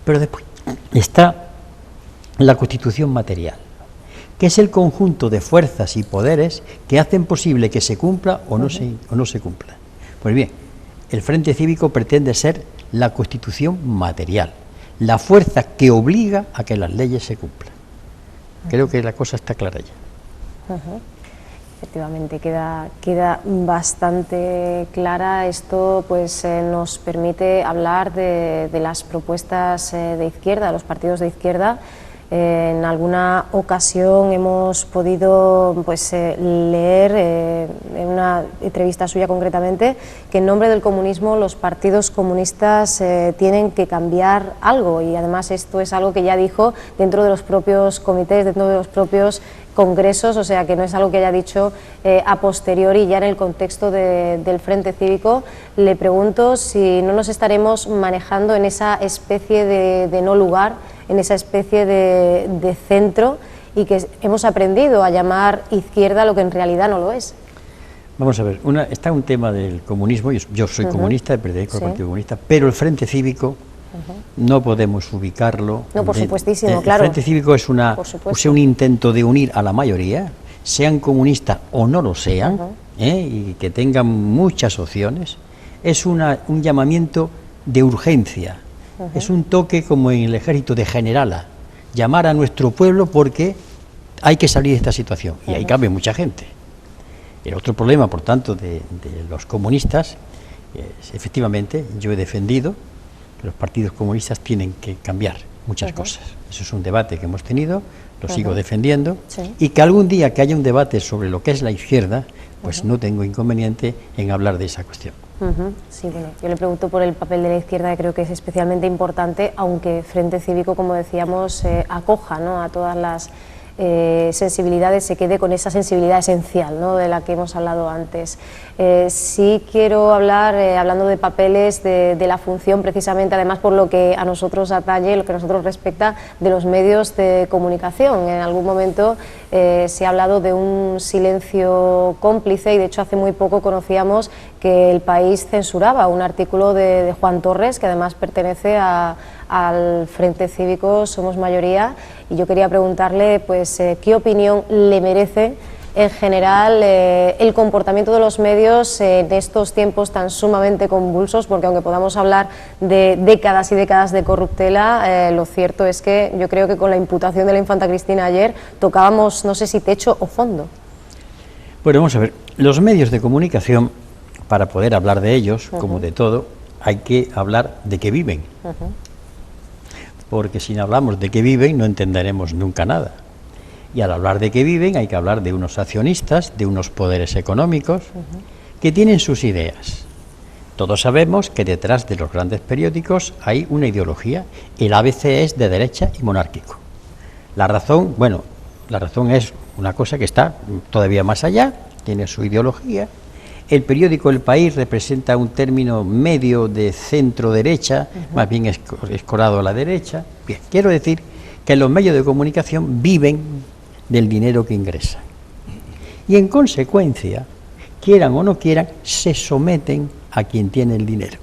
Pero después está la Constitución material, que es el conjunto de fuerzas y poderes que hacen posible que se cumpla o no se cumpla. Pues bien, el Frente Cívico pretende ser la Constitución material, la fuerza que obliga a que las leyes se cumplan. Creo que la cosa está clara ya. Efectivamente, queda bastante clara. Esto pues nos permite hablar de las propuestas de izquierda, de los partidos de izquierda. En alguna ocasión hemos podido pues, leer en una entrevista suya concretamente que en nombre del comunismo los partidos comunistas tienen que cambiar algo, y además esto es algo que ya dijo dentro de los propios comités, dentro de los propios congresos, o sea que no es algo que haya dicho a posteriori ya en el contexto del Frente Cívico. Le pregunto si no nos estaremos manejando en esa especie de no lugar, en esa especie de centro, y que hemos aprendido a llamar izquierda lo que en realidad no lo es. Vamos a ver, está un tema del comunismo. Yo soy comunista, pertenezco al Partido Comunista, pero el Frente Cívico no podemos ubicarlo. No, por supuestísimo, claro. El Frente Cívico es un intento de unir a la mayoría, sean comunistas o no lo sean, y que tengan muchas opciones. Es un llamamiento de urgencia. Es un toque como en el ejército de generala, llamar a nuestro pueblo porque hay que salir de esta situación, y ahí cabe mucha gente. El otro problema, por tanto, de los comunistas, efectivamente, yo he defendido que los partidos comunistas tienen que cambiar muchas cosas. Eso es un debate que hemos tenido, lo sigo defendiendo, y que algún día que haya un debate sobre lo que es la izquierda, pues no tengo inconveniente en hablar de esa cuestión. Sí, bueno, yo le pregunto por el papel de la izquierda, que creo que es especialmente importante, aunque Frente Cívico, como decíamos, acoja, ¿no?, a todas las sensibilidades, se quede con esa sensibilidad esencial, ¿no?, de la que hemos hablado antes. Sí quiero hablar, hablando de papeles, de la función, precisamente, además por lo que a nosotros atañe, lo que a nosotros respecta, de los medios de comunicación. En algún momento se ha hablado de un silencio cómplice, y de hecho hace muy poco conocíamos que El País censuraba un artículo de Juan Torres, que además pertenece al Frente Cívico Somos Mayoría, y yo quería preguntarle pues qué opinión le merece en general el comportamiento de los medios en estos tiempos tan sumamente convulsos, porque aunque podamos hablar de décadas y décadas de corruptela, lo cierto es que yo creo que con la imputación de la infanta Cristina ayer tocábamos, no sé si techo o fondo. Bueno, vamos a ver, los medios de comunicación, para poder hablar de ellos, como de todo, hay que hablar de qué viven. Porque si no hablamos de qué viven, no entenderemos nunca nada. Y al hablar de qué viven, hay que hablar de unos accionistas, de unos poderes económicos, que tienen sus ideas. Todos sabemos que detrás de los grandes periódicos hay una ideología. El ABC es de derecha y monárquico. La razón, bueno, la razón es una cosa que está todavía más allá, tiene su ideología. El periódico El País representa un término medio de centro-derecha, más bien escorado a la derecha. Bien, quiero decir que los medios de comunicación viven del dinero que ingresan. Y en consecuencia, quieran o no quieran, se someten a quien tiene el dinero.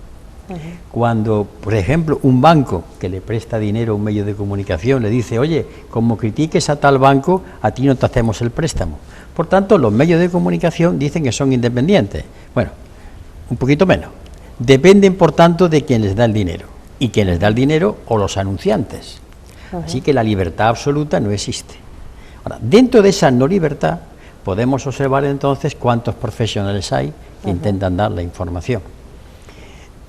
Cuando, por ejemplo, un banco que le presta dinero a un medio de comunicación le dice, oye, como critiques a tal banco, a ti no te hacemos el préstamo. Por tanto, los medios de comunicación dicen que son independientes. Bueno, un poquito menos. Dependen, por tanto, de quien les da el dinero. Y quien les da el dinero, o los anunciantes. Así que la libertad absoluta no existe. Ahora, dentro de esa no libertad, podemos observar entonces cuántos profesionales hay que intentan dar la información.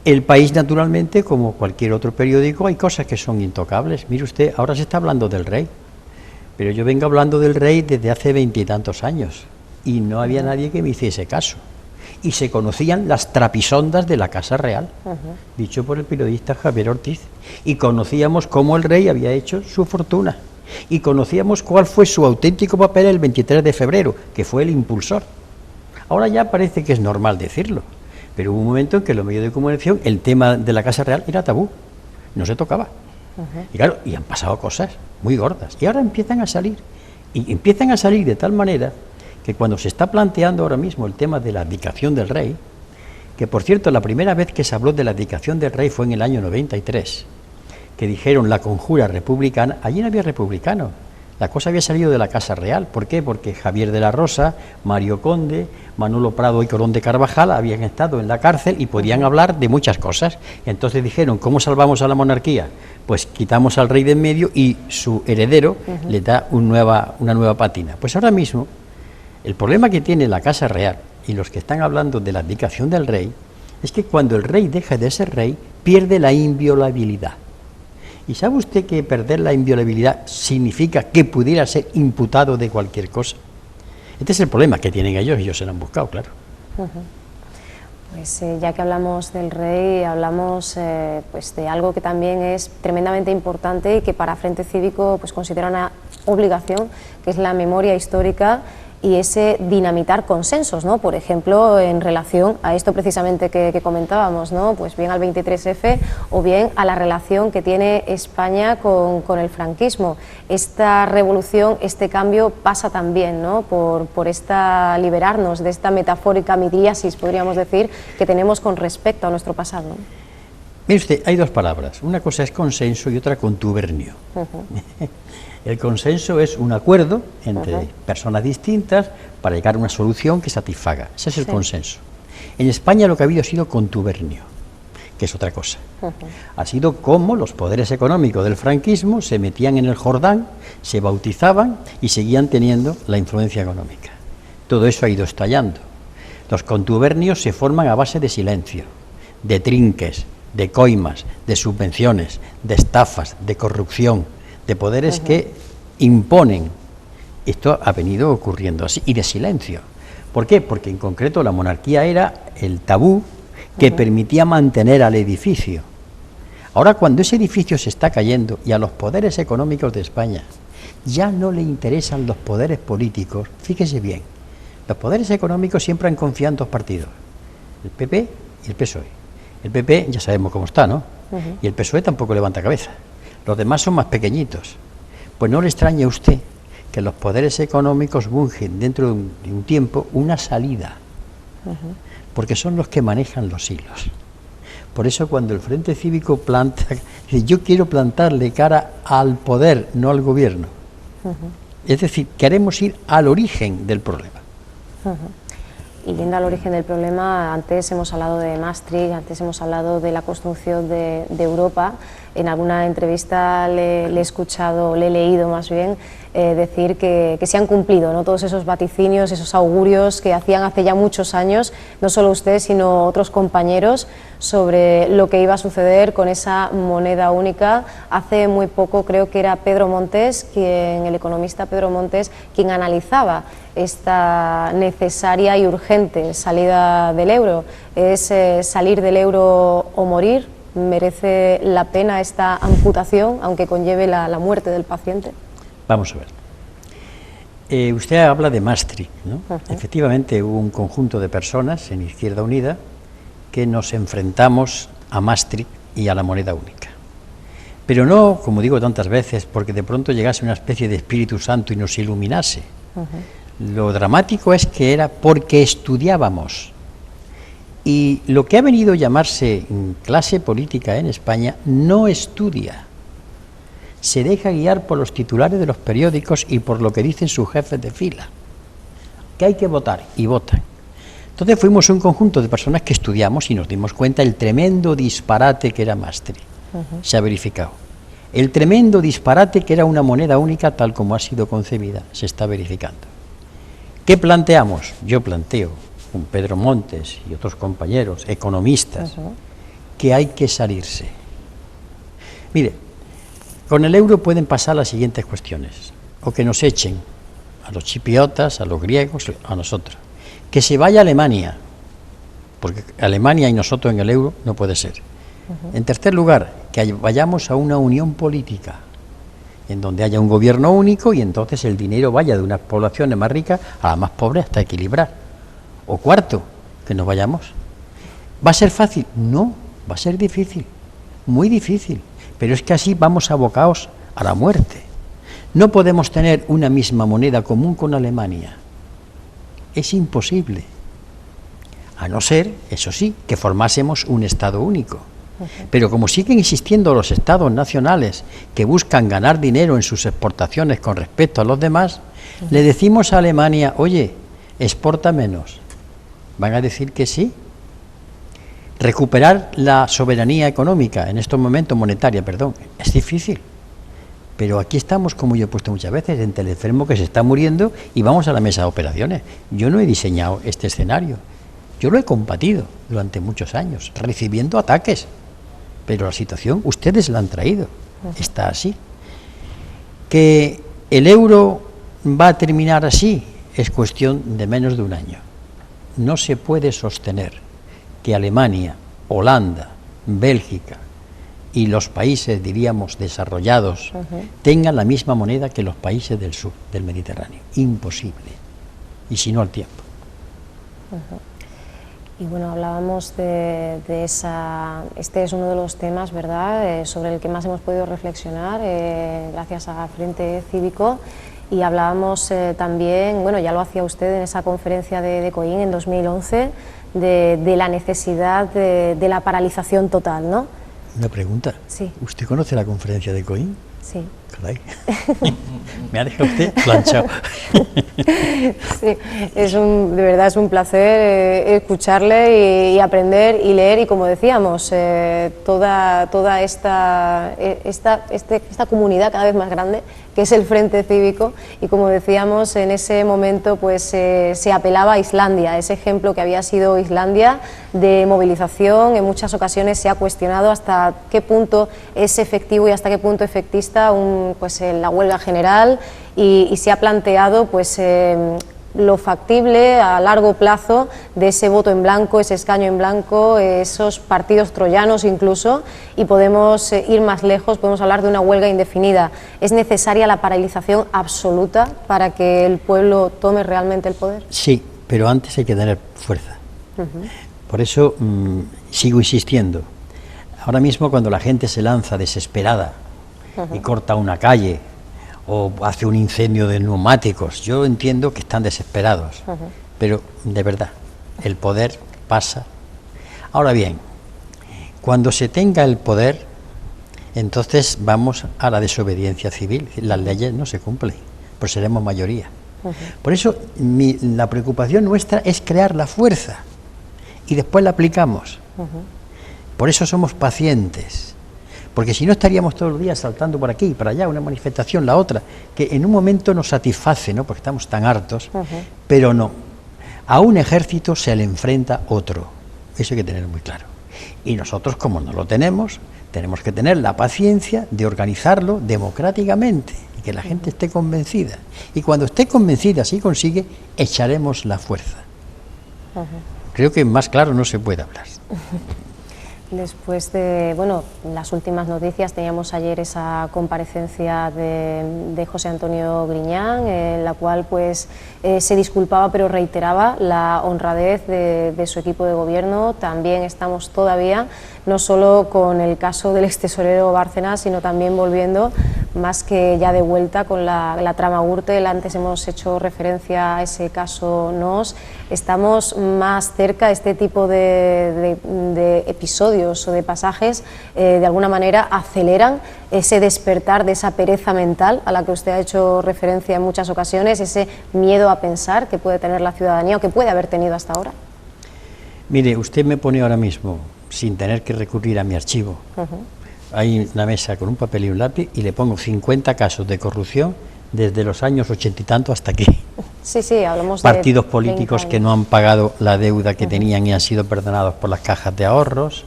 El País, naturalmente, como cualquier otro periódico, hay cosas que son intocables. Mire usted, ahora se está hablando del rey, pero yo vengo hablando del rey desde hace 20 y tantos años y no había nadie que me hiciese caso. Y se conocían las trapisondas de la Casa Real, dicho por el periodista Javier Ortiz, y conocíamos cómo el rey había hecho su fortuna, y conocíamos cuál fue su auténtico papel el 23 de febrero, que fue el impulsor. Ahora ya parece que es normal decirlo, pero hubo un momento en que en los medios de comunicación el tema de la Casa Real era tabú, no se tocaba. Y claro, y han pasado cosas muy gordas, y ahora empiezan a salir, y empiezan a salir de tal manera que cuando se está planteando ahora mismo el tema de la abdicación del rey, que por cierto la primera vez que se habló de la abdicación del rey fue en el año 93, que dijeron la conjura republicana, allí no había republicanos, la cosa había salido de la Casa Real. ¿Por qué? Porque Javier de la Rosa, Mario Conde, Manolo Prado y Colón de Carvajal habían estado en la cárcel y podían hablar de muchas cosas. Entonces dijeron, ¿cómo salvamos a la monarquía? Pues quitamos al rey de en medio y su heredero le da una nueva pátina. Pues ahora mismo, el problema que tiene la Casa Real y los que están hablando de la abdicación del rey es que cuando el rey deja de ser rey, pierde la inviolabilidad. ¿Y sabe usted que perder la inviolabilidad significa que pudiera ser imputado de cualquier cosa? Este es el problema que tienen ellos se lo han buscado, claro. Pues ya que hablamos del rey, hablamos pues de algo que también es tremendamente importante y que para Frente Cívico pues considera una obligación, que es la memoria histórica y ese dinamitar consensos, ¿no? Por ejemplo, en relación a esto precisamente que comentábamos, ¿no? Pues bien al 23F o bien a la relación que tiene España con el franquismo. Esta revolución, este cambio pasa también, ¿no? por esta liberarnos de esta metafórica midriasis, podríamos decir, que tenemos con respecto a nuestro pasado. Mire usted, hay dos palabras, una cosa es consenso y otra contubernio. El consenso es un acuerdo entre personas distintas para llegar a una solución que satisfaga. Ese es el consenso. En España lo que ha habido ha sido contubernio, que es otra cosa. Ha sido como los poderes económicos del franquismo se metían en el Jordán, se bautizaban y seguían teniendo la influencia económica. Todo eso ha ido estallando. Los contubernios se forman a base de silencio, de trinques, de coimas, de subvenciones, de estafas, de corrupción, de poderes que imponen. Esto ha venido ocurriendo así, y de silencio. ¿Por qué? Porque en concreto la monarquía era el tabú que permitía mantener al edificio. Ahora, cuando ese edificio se está cayendo y a los poderes económicos de España ya no le interesan los poderes políticos, fíjese bien, los poderes económicos siempre han confiado en dos partidos, el PP y el PSOE. El PP ya sabemos cómo está, ¿no? Y el PSOE tampoco levanta cabeza. Los demás son más pequeñitos. Pues no le extrañe a usted que los poderes económicos busquen dentro de un tiempo una salida, porque son los que manejan los hilos. Por eso cuando el Frente Cívico planta, dice, yo quiero plantarle cara al poder, no al gobierno. Es decir, queremos ir al origen del problema. Y yendo al origen del problema, antes hemos hablado de Maastricht, antes hemos hablado de la construcción de Europa, en alguna entrevista le he escuchado, le he leído más bien, decir que se han cumplido, ¿no?, todos esos vaticinios, esos augurios que hacían hace ya muchos años, no solo usted, sino otros compañeros, sobre lo que iba a suceder con esa moneda única. Hace muy poco creo que era Pedro Montes, el economista Pedro Montes, quien analizaba esta necesaria y urgente salida del euro. ¿Es salir del euro o morir? ¿Merece la pena esta amputación, aunque conlleve la muerte del paciente? Vamos a ver. Usted habla de Maastricht, ¿no? Efectivamente hubo un conjunto de personas en Izquierda Unida que nos enfrentamos a Maastricht y a la moneda única. Pero no, como digo tantas veces, porque de pronto llegase una especie de Espíritu Santo y nos iluminase. Lo dramático es que era porque estudiábamos. Y lo que ha venido a llamarse clase política en España no estudia. Se deja guiar por los titulares de los periódicos y por lo que dicen sus jefes de fila. Que hay que votar, y votan. Entonces fuimos un conjunto de personas que estudiamos y nos dimos cuenta del tremendo disparate que era Maastricht. Se ha verificado. El tremendo disparate que era una moneda única tal como ha sido concebida, se está verificando. ¿Qué planteamos? Yo planteo, con Pedro Montes y otros compañeros, economistas, que hay que salirse. Mire, con el euro pueden pasar las siguientes cuestiones, o que nos echen a los chipriotas, a los griegos, a nosotros, que se vaya a Alemania, porque Alemania y nosotros en el euro no puede ser. En tercer lugar, que vayamos a una unión política, en donde haya un gobierno único y entonces el dinero vaya de unas poblaciones más ricas a las más pobres hasta equilibrar. O cuarto, que nos vayamos. ¿Va a ser fácil? No, va a ser difícil, muy difícil. Pero es que así vamos abocados a la muerte. No podemos tener una misma moneda común con Alemania. Es imposible. A no ser, eso sí, que formásemos un Estado único. Pero como siguen existiendo los Estados nacionales que buscan ganar dinero en sus exportaciones con respecto a los demás, le decimos a Alemania, oye, exporta menos. ¿Van a decir que sí? Recuperar la soberanía económica, en estos momentos monetaria, perdón, es difícil. Pero aquí estamos, como yo he puesto muchas veces, entre el enfermo que se está muriendo y vamos a la mesa de operaciones. Yo no he diseñado este escenario, yo lo he combatido durante muchos años, recibiendo ataques. Pero la situación, ustedes la han traído, está así. Que el euro va a terminar así, es cuestión de menos de un año. No se puede sostener que Alemania, Holanda, Bélgica y los países, diríamos, desarrollados, tengan la misma moneda que los países del sur, del Mediterráneo. Imposible. Y si no, al tiempo. Y bueno, hablábamos de esa... Este es uno de los temas, ¿verdad?, sobre el que más hemos podido reflexionar, gracias a Frente Cívico. Y hablábamos también, bueno, ya lo hacía usted en esa conferencia de Coín en 2011, de la necesidad de la paralización total, ¿no? Una pregunta. Sí. ¿Usted conoce la conferencia de Coín? Sí. Caray. Me ha dejado usted planchado. Sí, de verdad es un placer escucharle y aprender y leer, y como decíamos, toda esta comunidad cada vez más grande que es el Frente Cívico, y como decíamos, en ese momento pues se apelaba a Islandia, ese ejemplo que había sido Islandia de movilización. En muchas ocasiones se ha cuestionado hasta qué punto es efectivo y hasta qué punto efectista la huelga general, y se ha planteado pues lo factible a largo plazo de ese voto en blanco, ese escaño en blanco, esos partidos troyanos incluso, y podemos ir más lejos, podemos hablar de una huelga indefinida. ¿Es necesaria la paralización absoluta para que el pueblo tome realmente el poder? Sí, pero antes hay que tener fuerza. Por eso sigo insistiendo. Ahora mismo, cuando la gente se lanza desesperada y corta una calle o hace un incendio de neumáticos, yo entiendo que están desesperados, pero de verdad, el poder pasa. Ahora bien, cuando se tenga el poder, entonces vamos a la desobediencia civil. Las leyes no se cumplen, pues seremos mayoría. Por eso la preocupación nuestra es crear la fuerza y después la aplicamos. Por eso somos pacientes, porque si no estaríamos todos los días saltando por aquí y para allá, una manifestación, la otra, que en un momento nos satisface, ¿no?, porque estamos tan hartos, pero no. A un ejército se le enfrenta otro, eso hay que tener muy claro. Y nosotros, como no lo tenemos que tener la paciencia de organizarlo democráticamente y que la gente esté convencida. Y cuando esté convencida, si consigue, echaremos la fuerza. Creo que más claro no se puede hablar. Después de, bueno, las últimas noticias, teníamos ayer esa comparecencia de José Antonio Griñán, en la cual pues se disculpaba pero reiteraba la honradez de su equipo de gobierno. También estamos todavía, no solo con el caso del extesorero Bárcenas, sino también volviendo, más que ya de vuelta, con la trama Gürtel. Antes hemos hecho referencia a ese caso NOS. Estamos más cerca de este tipo de episodios o de pasajes, de alguna manera aceleran ese despertar de esa pereza mental a la que usted ha hecho referencia en muchas ocasiones, ese miedo a pensar que puede tener la ciudadanía o que puede haber tenido hasta ahora. Mire, usted me pone ahora mismo, sin tener que recurrir a mi archivo, hay una mesa con un papel y un lápiz y le pongo 50 casos de corrupción desde los años 80 y tanto hasta aquí. Sí, sí, hablamos partidos políticos que no han pagado la deuda que tenían y han sido perdonados por las cajas de ahorros,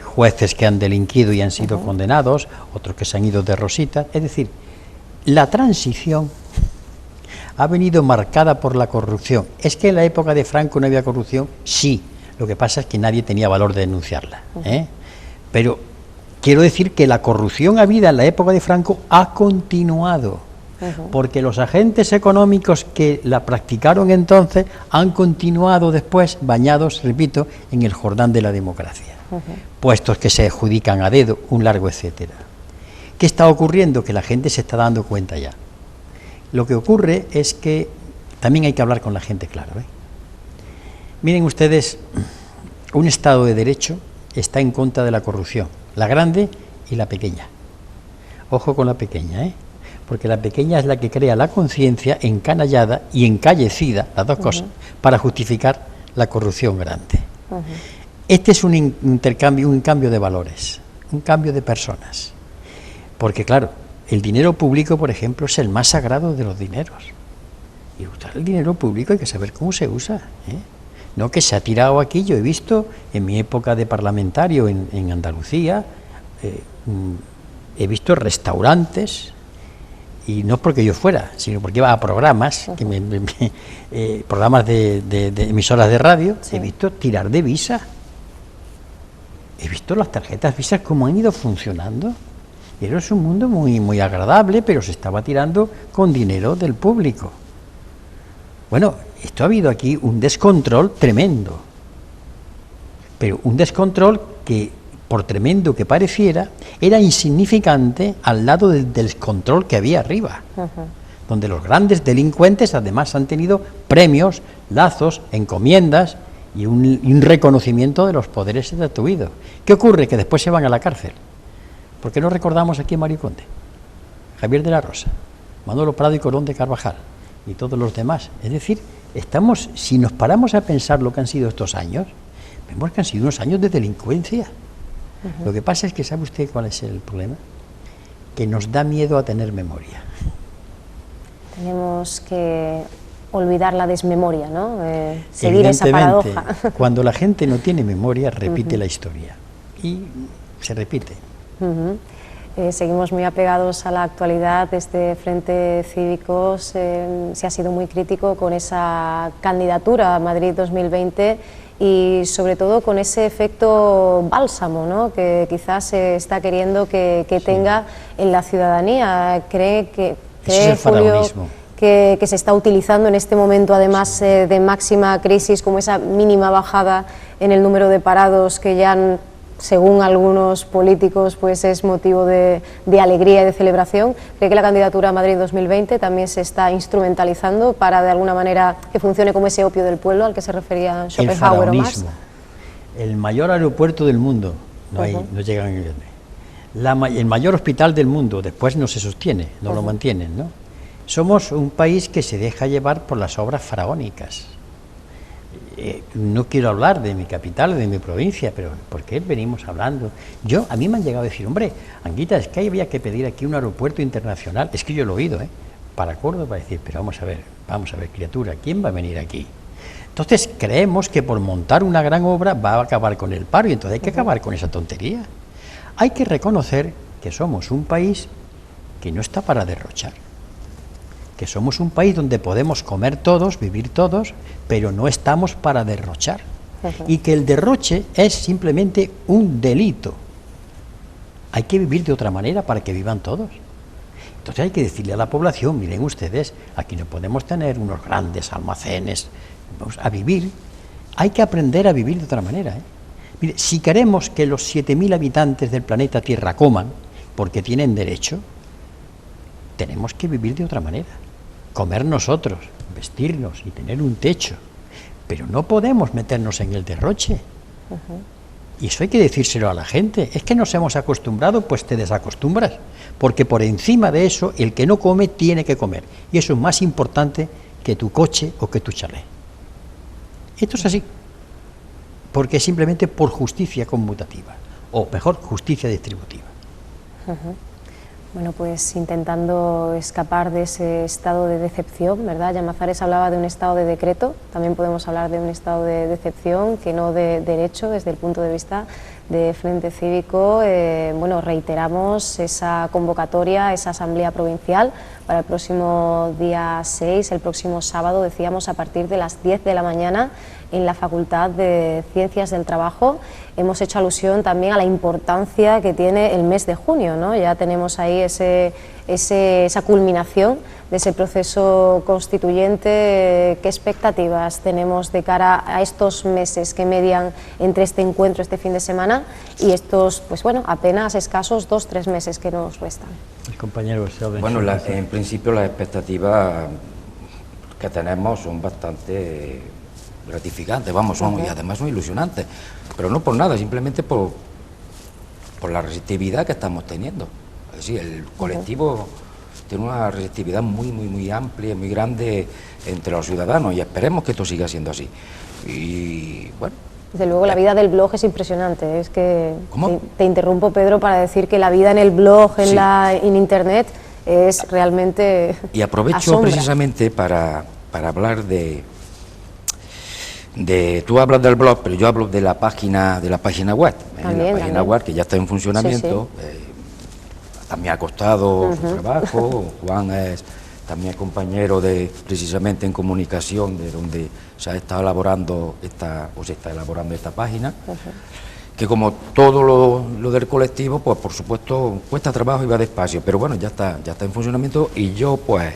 jueces que han delinquido y han sido condenados, otros que se han ido de rositas. Es decir, la transición ha venido marcada por la corrupción. ¿Es que en la época de Franco no había corrupción? Sí, lo que pasa es que nadie tenía valor de denunciarla, pero quiero decir que la corrupción habida en la época de Franco ha continuado, porque los agentes económicos que la practicaron entonces han continuado después bañados, repito, en el Jordán de la democracia. Puestos que se adjudican a dedo, un largo etcétera. ¿Qué está ocurriendo? Que la gente se está dando cuenta ya. Lo que ocurre es que también hay que hablar con la gente, claro. Miren ustedes, un Estado de Derecho está en contra de la corrupción, la grande y la pequeña. Ojo con la pequeña, porque la pequeña es la que crea la conciencia encanallada y encallecida, las dos cosas, para justificar la corrupción grande. Este es un intercambio, un cambio de valores, un cambio de personas. Porque claro, el dinero público, por ejemplo, es el más sagrado de los dineros. Y usar el dinero público hay que saber cómo se usa. No que se ha tirado aquí. Yo he visto en mi época de parlamentario en Andalucía, he visto restaurantes, y no porque yo fuera, sino porque iba a programas, programas de emisoras de radio, he visto tirar de Visa. He visto las tarjetas Visa cómo han ido funcionando. Y eso es un mundo muy, muy agradable, pero se estaba tirando con dinero del público. Bueno, esto ha habido aquí un descontrol tremendo. Pero un descontrol que, por tremendo que pareciera, era insignificante al lado del descontrol que había arriba. Donde los grandes delincuentes además han tenido premios, lazos, encomiendas y un reconocimiento de los poderes estatuidos. ¿Qué ocurre? Que después se van a la cárcel. ¿Por qué no recordamos aquí a Mario Conde, Javier de la Rosa, Manolo Prado y Colón de Carvajal y todos los demás? Es decir, si nos paramos a pensar lo que han sido estos años, vemos que han sido unos años de delincuencia. Lo que pasa es que, ¿sabe usted cuál es el problema? Que nos da miedo a tener memoria. Tenemos que olvidar la desmemoria, ¿no? Seguir esa paradoja. Cuando la gente no tiene memoria, repite la historia. Y se repite. Seguimos muy apegados a la actualidad. Desde Frente Cívicos se ha sido muy crítico con esa candidatura a Madrid 2020 y sobre todo con ese efecto bálsamo, ¿no?, que quizás se está queriendo que tenga en la ciudadanía. ¿Cree Julio que se está utilizando en este momento, además de máxima crisis, como esa mínima bajada en el número de parados que ya según algunos políticos pues es motivo de alegría y de celebración? ¿Cree que la candidatura a Madrid 2020 también se está instrumentalizando para de alguna manera que funcione como ese opio del pueblo al que se refería Schopenhauer o Marx? El mayor aeropuerto del mundo, no llegan el mayor hospital del mundo, después no se sostiene, no lo mantienen, ¿no? Somos un país que se deja llevar por las obras faraónicas. no quiero hablar de mi capital, de mi provincia, pero ¿por qué venimos hablando? A mí me han llegado a decir, hombre, Anguita, es que había que pedir aquí un aeropuerto internacional, es que yo lo he oído, para Córdoba, decir, pero vamos a ver, criatura, ¿quién va a venir aquí? Entonces creemos que por montar una gran obra va a acabar con el paro, y entonces hay que acabar con esa tontería. Hay que reconocer que somos un país que no está para derrochar, que somos un país donde podemos comer todos, vivir todos, pero no estamos para derrochar. Y que el derroche es simplemente un delito. Hay que vivir de otra manera para que vivan todos. Entonces hay que decirle a la población, miren ustedes, aquí no podemos tener unos grandes almacenes, vamos a vivir, hay que aprender a vivir de otra manera. Mire, si queremos que los 7.000 habitantes del planeta Tierra coman, porque tienen derecho, tenemos que vivir de otra manera. Comer nosotros, vestirnos y tener un techo, pero no podemos meternos en el derroche. Y eso hay que decírselo a la gente. Es que nos hemos acostumbrado, pues te desacostumbras, porque por encima de eso el que no come tiene que comer, y eso es más importante que tu coche o que tu chalet. Esto es así, porque es simplemente por justicia conmutativa, o mejor, justicia distributiva. Bueno, pues intentando escapar de ese estado de decepción, ¿verdad? Llamazares hablaba de un estado de decreto, también podemos hablar de un estado de decepción, que no de derecho, desde el punto de vista de Frente Cívico. Bueno, reiteramos esa convocatoria, esa asamblea provincial para el próximo día 6, el próximo sábado, decíamos, a partir de las 10 de la mañana en la Facultad de Ciencias del Trabajo. Hemos hecho alusión también a la importancia que tiene el mes de junio, ¿no? Ya tenemos ahí esa culminación de ese proceso constituyente. ¿Qué expectativas tenemos de cara a estos meses que median entre este encuentro, este fin de semana, y estos, pues bueno, apenas escasos 2-3 meses que nos restan? El compañero Bueno, en principio las expectativas que tenemos son bastante gratificantes, vamos, y además son ilusionantes, pero no por nada, simplemente por la receptividad que estamos teniendo. Es decir, el colectivo tiene una receptividad muy amplia, muy grande entre los ciudadanos, y esperemos que esto siga siendo así. Y bueno, desde luego la vida del blog es impresionante. Es que ¿Cómo? Te interrumpo, Pedro, para decir que la vida en el blog, en internet, es realmente y aprovecho asombra. Precisamente para hablar de tú hablas del blog, pero yo hablo de la página web. También, la página web que ya está en funcionamiento. También ha costado su trabajo. Juan es también compañero precisamente en comunicación, de donde se ha estado elaborando se está elaborando esta página, que como todo lo del colectivo, pues por supuesto cuesta trabajo y va despacio, pero bueno, ya está en funcionamiento, y yo pues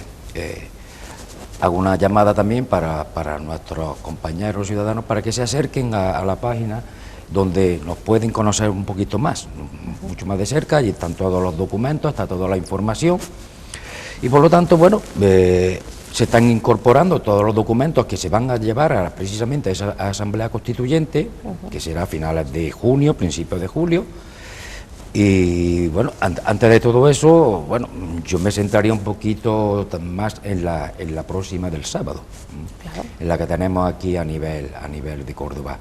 hago una llamada también para nuestros compañeros ciudadanos para que se acerquen a la página, donde nos pueden conocer un poquito más, mucho más de cerca, y están todos los documentos, está toda la información, y por lo tanto, bueno, se están incorporando todos los documentos que se van a llevar precisamente a esa Asamblea Constituyente, que será a finales de junio, principios de julio. Y bueno, antes de todo eso, bueno, yo me centraría un poquito más en la próxima del sábado, en la que tenemos aquí a nivel de Córdoba.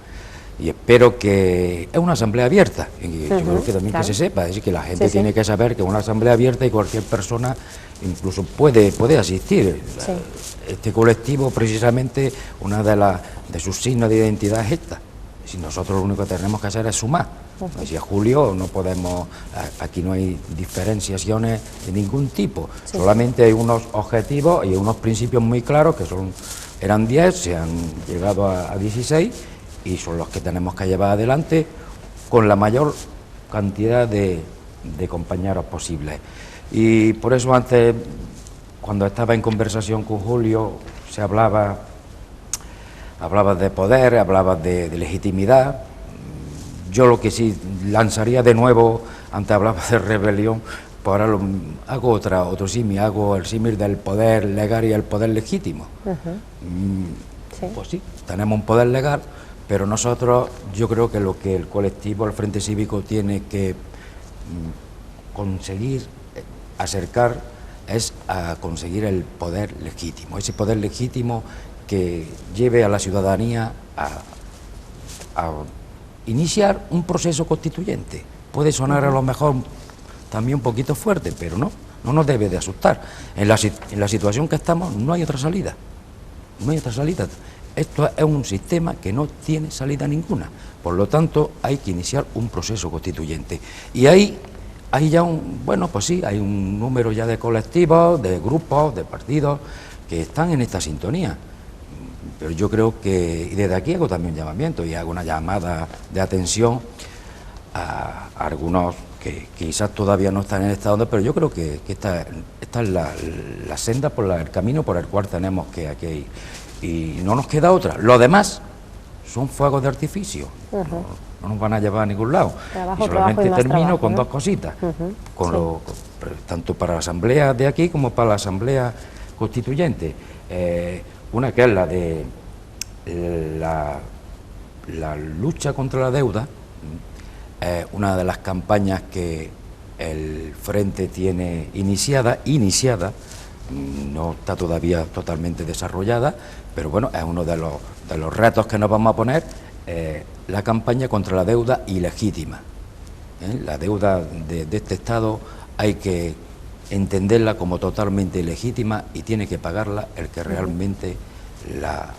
Y espero que es una asamblea abierta, y yo creo que también que se sepa, es decir, que la gente tiene que saber que es una asamblea abierta y cualquier persona incluso puede asistir. Este colectivo, precisamente, una de sus signos de identidad es esta. Si nosotros lo único que tenemos que hacer es sumar. Si es Julio, no podemos, aquí no hay diferenciaciones de ningún tipo, solamente hay unos objetivos y unos principios muy claros, que eran 10, se han llegado a 16, y son los que tenemos que llevar adelante con la mayor cantidad de compañeros posibles. Y por eso antes, cuando estaba en conversación con Julio, se hablaba de poder, hablaba de legitimidad. Yo lo que sí lanzaría de nuevo, antes hablaba de rebelión, pues ahora hago otro símil, hago el símil del poder legal y el poder legítimo. Pues sí, tenemos un poder legal, pero nosotros, yo creo que lo que el colectivo, el Frente Cívico, tiene que conseguir acercar es a conseguir el poder legítimo, ese poder legítimo que lleve a la ciudadanía a iniciar un proceso constituyente. Puede sonar a lo mejor también un poquito fuerte, pero no nos debe de asustar. En la situación que estamos no hay otra salida, no hay otra salida. Esto es un sistema que no tiene salida ninguna, por lo tanto hay que iniciar un proceso constituyente. Y hay ya hay un número ya de colectivos, de grupos, de partidos que están en esta sintonía. Pero yo creo que, y desde aquí hago también un llamamiento y hago una llamada de atención a algunos que quizás todavía no están en el estado, pero yo creo que esta es la senda, el camino por el cual tenemos que ir. Y no nos queda otra. Lo demás son fuegos de artificio, no nos van a llevar a ningún lado. Trabajo, y solamente termino trabajo, con ¿no? dos cositas, tanto para la asamblea de aquí como para la asamblea constituyente. Una que es la de la lucha contra la deuda, una de las campañas que el Frente tiene iniciada, no está todavía totalmente desarrollada, pero bueno, es uno de los retos que nos vamos a poner, la campaña contra la deuda ilegítima. La deuda de este Estado hay que entenderla como totalmente ilegítima y tiene que pagarla el que realmente la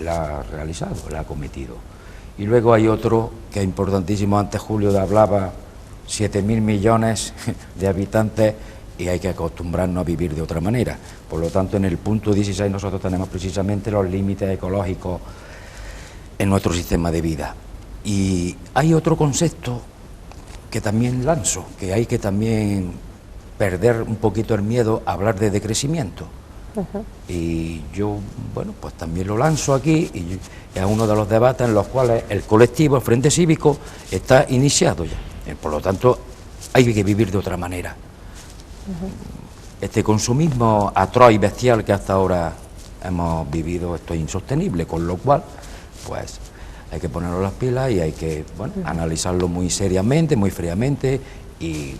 ha realizado, la ha cometido. Y luego hay otro que es importantísimo, antes Julio hablaba 7.000 millones de habitantes y hay que acostumbrarnos a vivir de otra manera. Por lo tanto, en el punto 16 nosotros tenemos precisamente los límites ecológicos en nuestro sistema de vida. Y hay otro concepto que también lanzo, que hay que también perder un poquito el miedo a hablar de decrecimiento. Y yo, bueno, pues también lo lanzo aquí y es uno de los debates en los cuales el colectivo, el Frente Cívico, está iniciado ya. Por lo tanto, hay que vivir de otra manera. Este consumismo atroz y bestial que hasta ahora hemos vivido, esto es insostenible, con lo cual, pues, hay que ponernos las pilas y hay que, bueno, analizarlo muy seriamente, muy fríamente y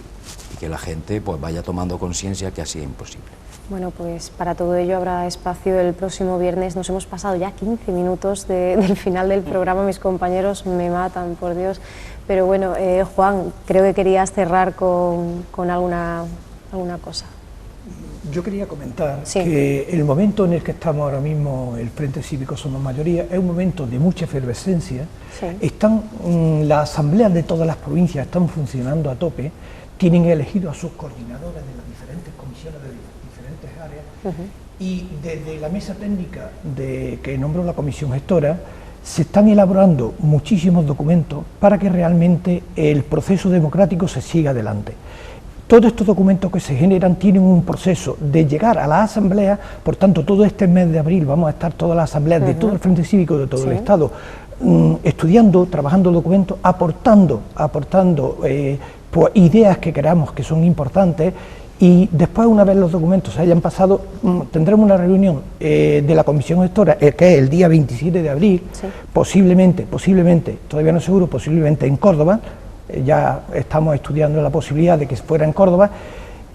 que la gente, pues, vaya tomando conciencia que así es imposible. Bueno, pues para todo ello habrá espacio el próximo viernes. Nos hemos pasado ya 15 minutos del final del programa, mis compañeros me matan, por Dios. Pero bueno, Juan, creo que querías cerrar con alguna cosa. Yo quería comentar Sí. que el momento en el que estamos ahora mismo, el Frente Cívico Somos Mayoría, es un momento de mucha efervescencia. Sí. Las asambleas de todas las provincias están funcionando a tope, tienen elegido a sus coordinadores de las diferentes comisiones de diferentes áreas y desde la mesa técnica que nombró la comisión gestora se están elaborando muchísimos documentos para que realmente el proceso democrático se siga adelante. Todos estos documentos que se generan tienen un proceso de llegar a la asamblea, por tanto todo este mes de abril vamos a estar todas las asambleas de todo el Frente Cívico de todo el Estado estudiando, trabajando documentos, aportando pues, ideas que creamos que son importantes y después, una vez los documentos se hayan pasado, tendremos una reunión de la comisión gestora, que es el día 27 de abril, posiblemente, todavía no es seguro, posiblemente en Córdoba. Ya estamos estudiando la posibilidad de que fuera en Córdoba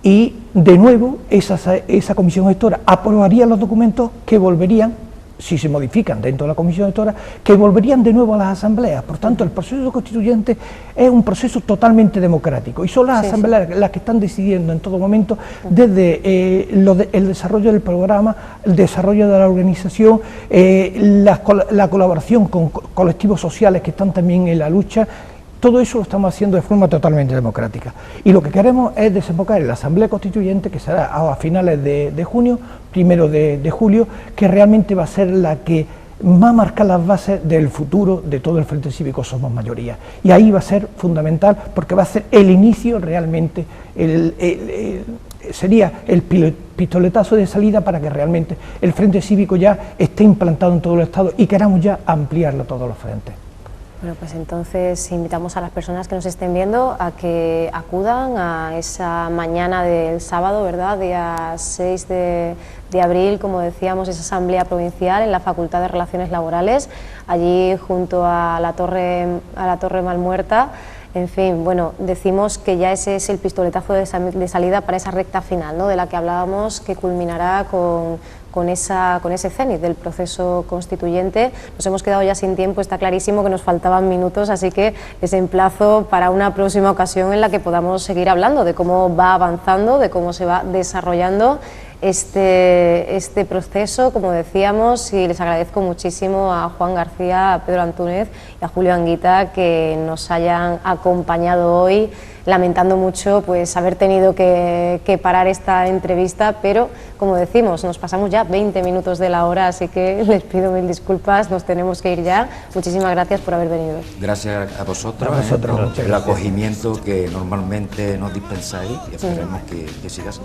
y de nuevo esa comisión gestora aprobaría los documentos que volverían, si se modifican dentro de la comisión gestora, que volverían de nuevo a las asambleas. Por tanto, el proceso constituyente es un proceso totalmente democrático y son las asambleas las que están decidiendo en todo momento desde el desarrollo del programa, el desarrollo de la organización, la colaboración con colectivos sociales que están también en la lucha. Todo eso lo estamos haciendo de forma totalmente democrática. Y lo que queremos es desembocar en la Asamblea Constituyente, que será a finales de junio, 1 de julio, que realmente va a ser la que va a marcar las bases del futuro de todo el Frente Cívico Somos Mayoría. Y ahí va a ser fundamental porque va a ser el inicio realmente, sería el pistoletazo de salida para que realmente el Frente Cívico ya esté implantado en todo el Estado y queramos ya ampliarlo a todos los frentes. Bueno, pues entonces invitamos a las personas que nos estén viendo a que acudan a esa mañana del sábado, ¿verdad?, día 6 de abril, como decíamos, esa asamblea provincial en la Facultad de Relaciones Laborales, allí junto a la Torre Malmuerta, En fin, bueno, decimos que ya ese es el pistoletazo de salida para esa recta final, ¿no?, de la que hablábamos, que culminará con ese cenit del proceso constituyente. Nos hemos quedado ya sin tiempo, está clarísimo que nos faltaban minutos, así que les emplazo para una próxima ocasión en la que podamos seguir hablando de cómo va avanzando, de cómo se va desarrollando este proceso, como decíamos, y les agradezco muchísimo a Juan García, a Pedro Antúnez y a Julio Anguita que nos hayan acompañado hoy, lamentando mucho pues haber tenido que parar esta entrevista, pero como decimos, nos pasamos ya 20 minutos de la hora, así que les pido mil disculpas, nos tenemos que ir ya. Muchísimas gracias por haber venido. Gracias a vosotros, muchas el gracias. acogimiento que normalmente nos dispensáis y esperemos que siga así.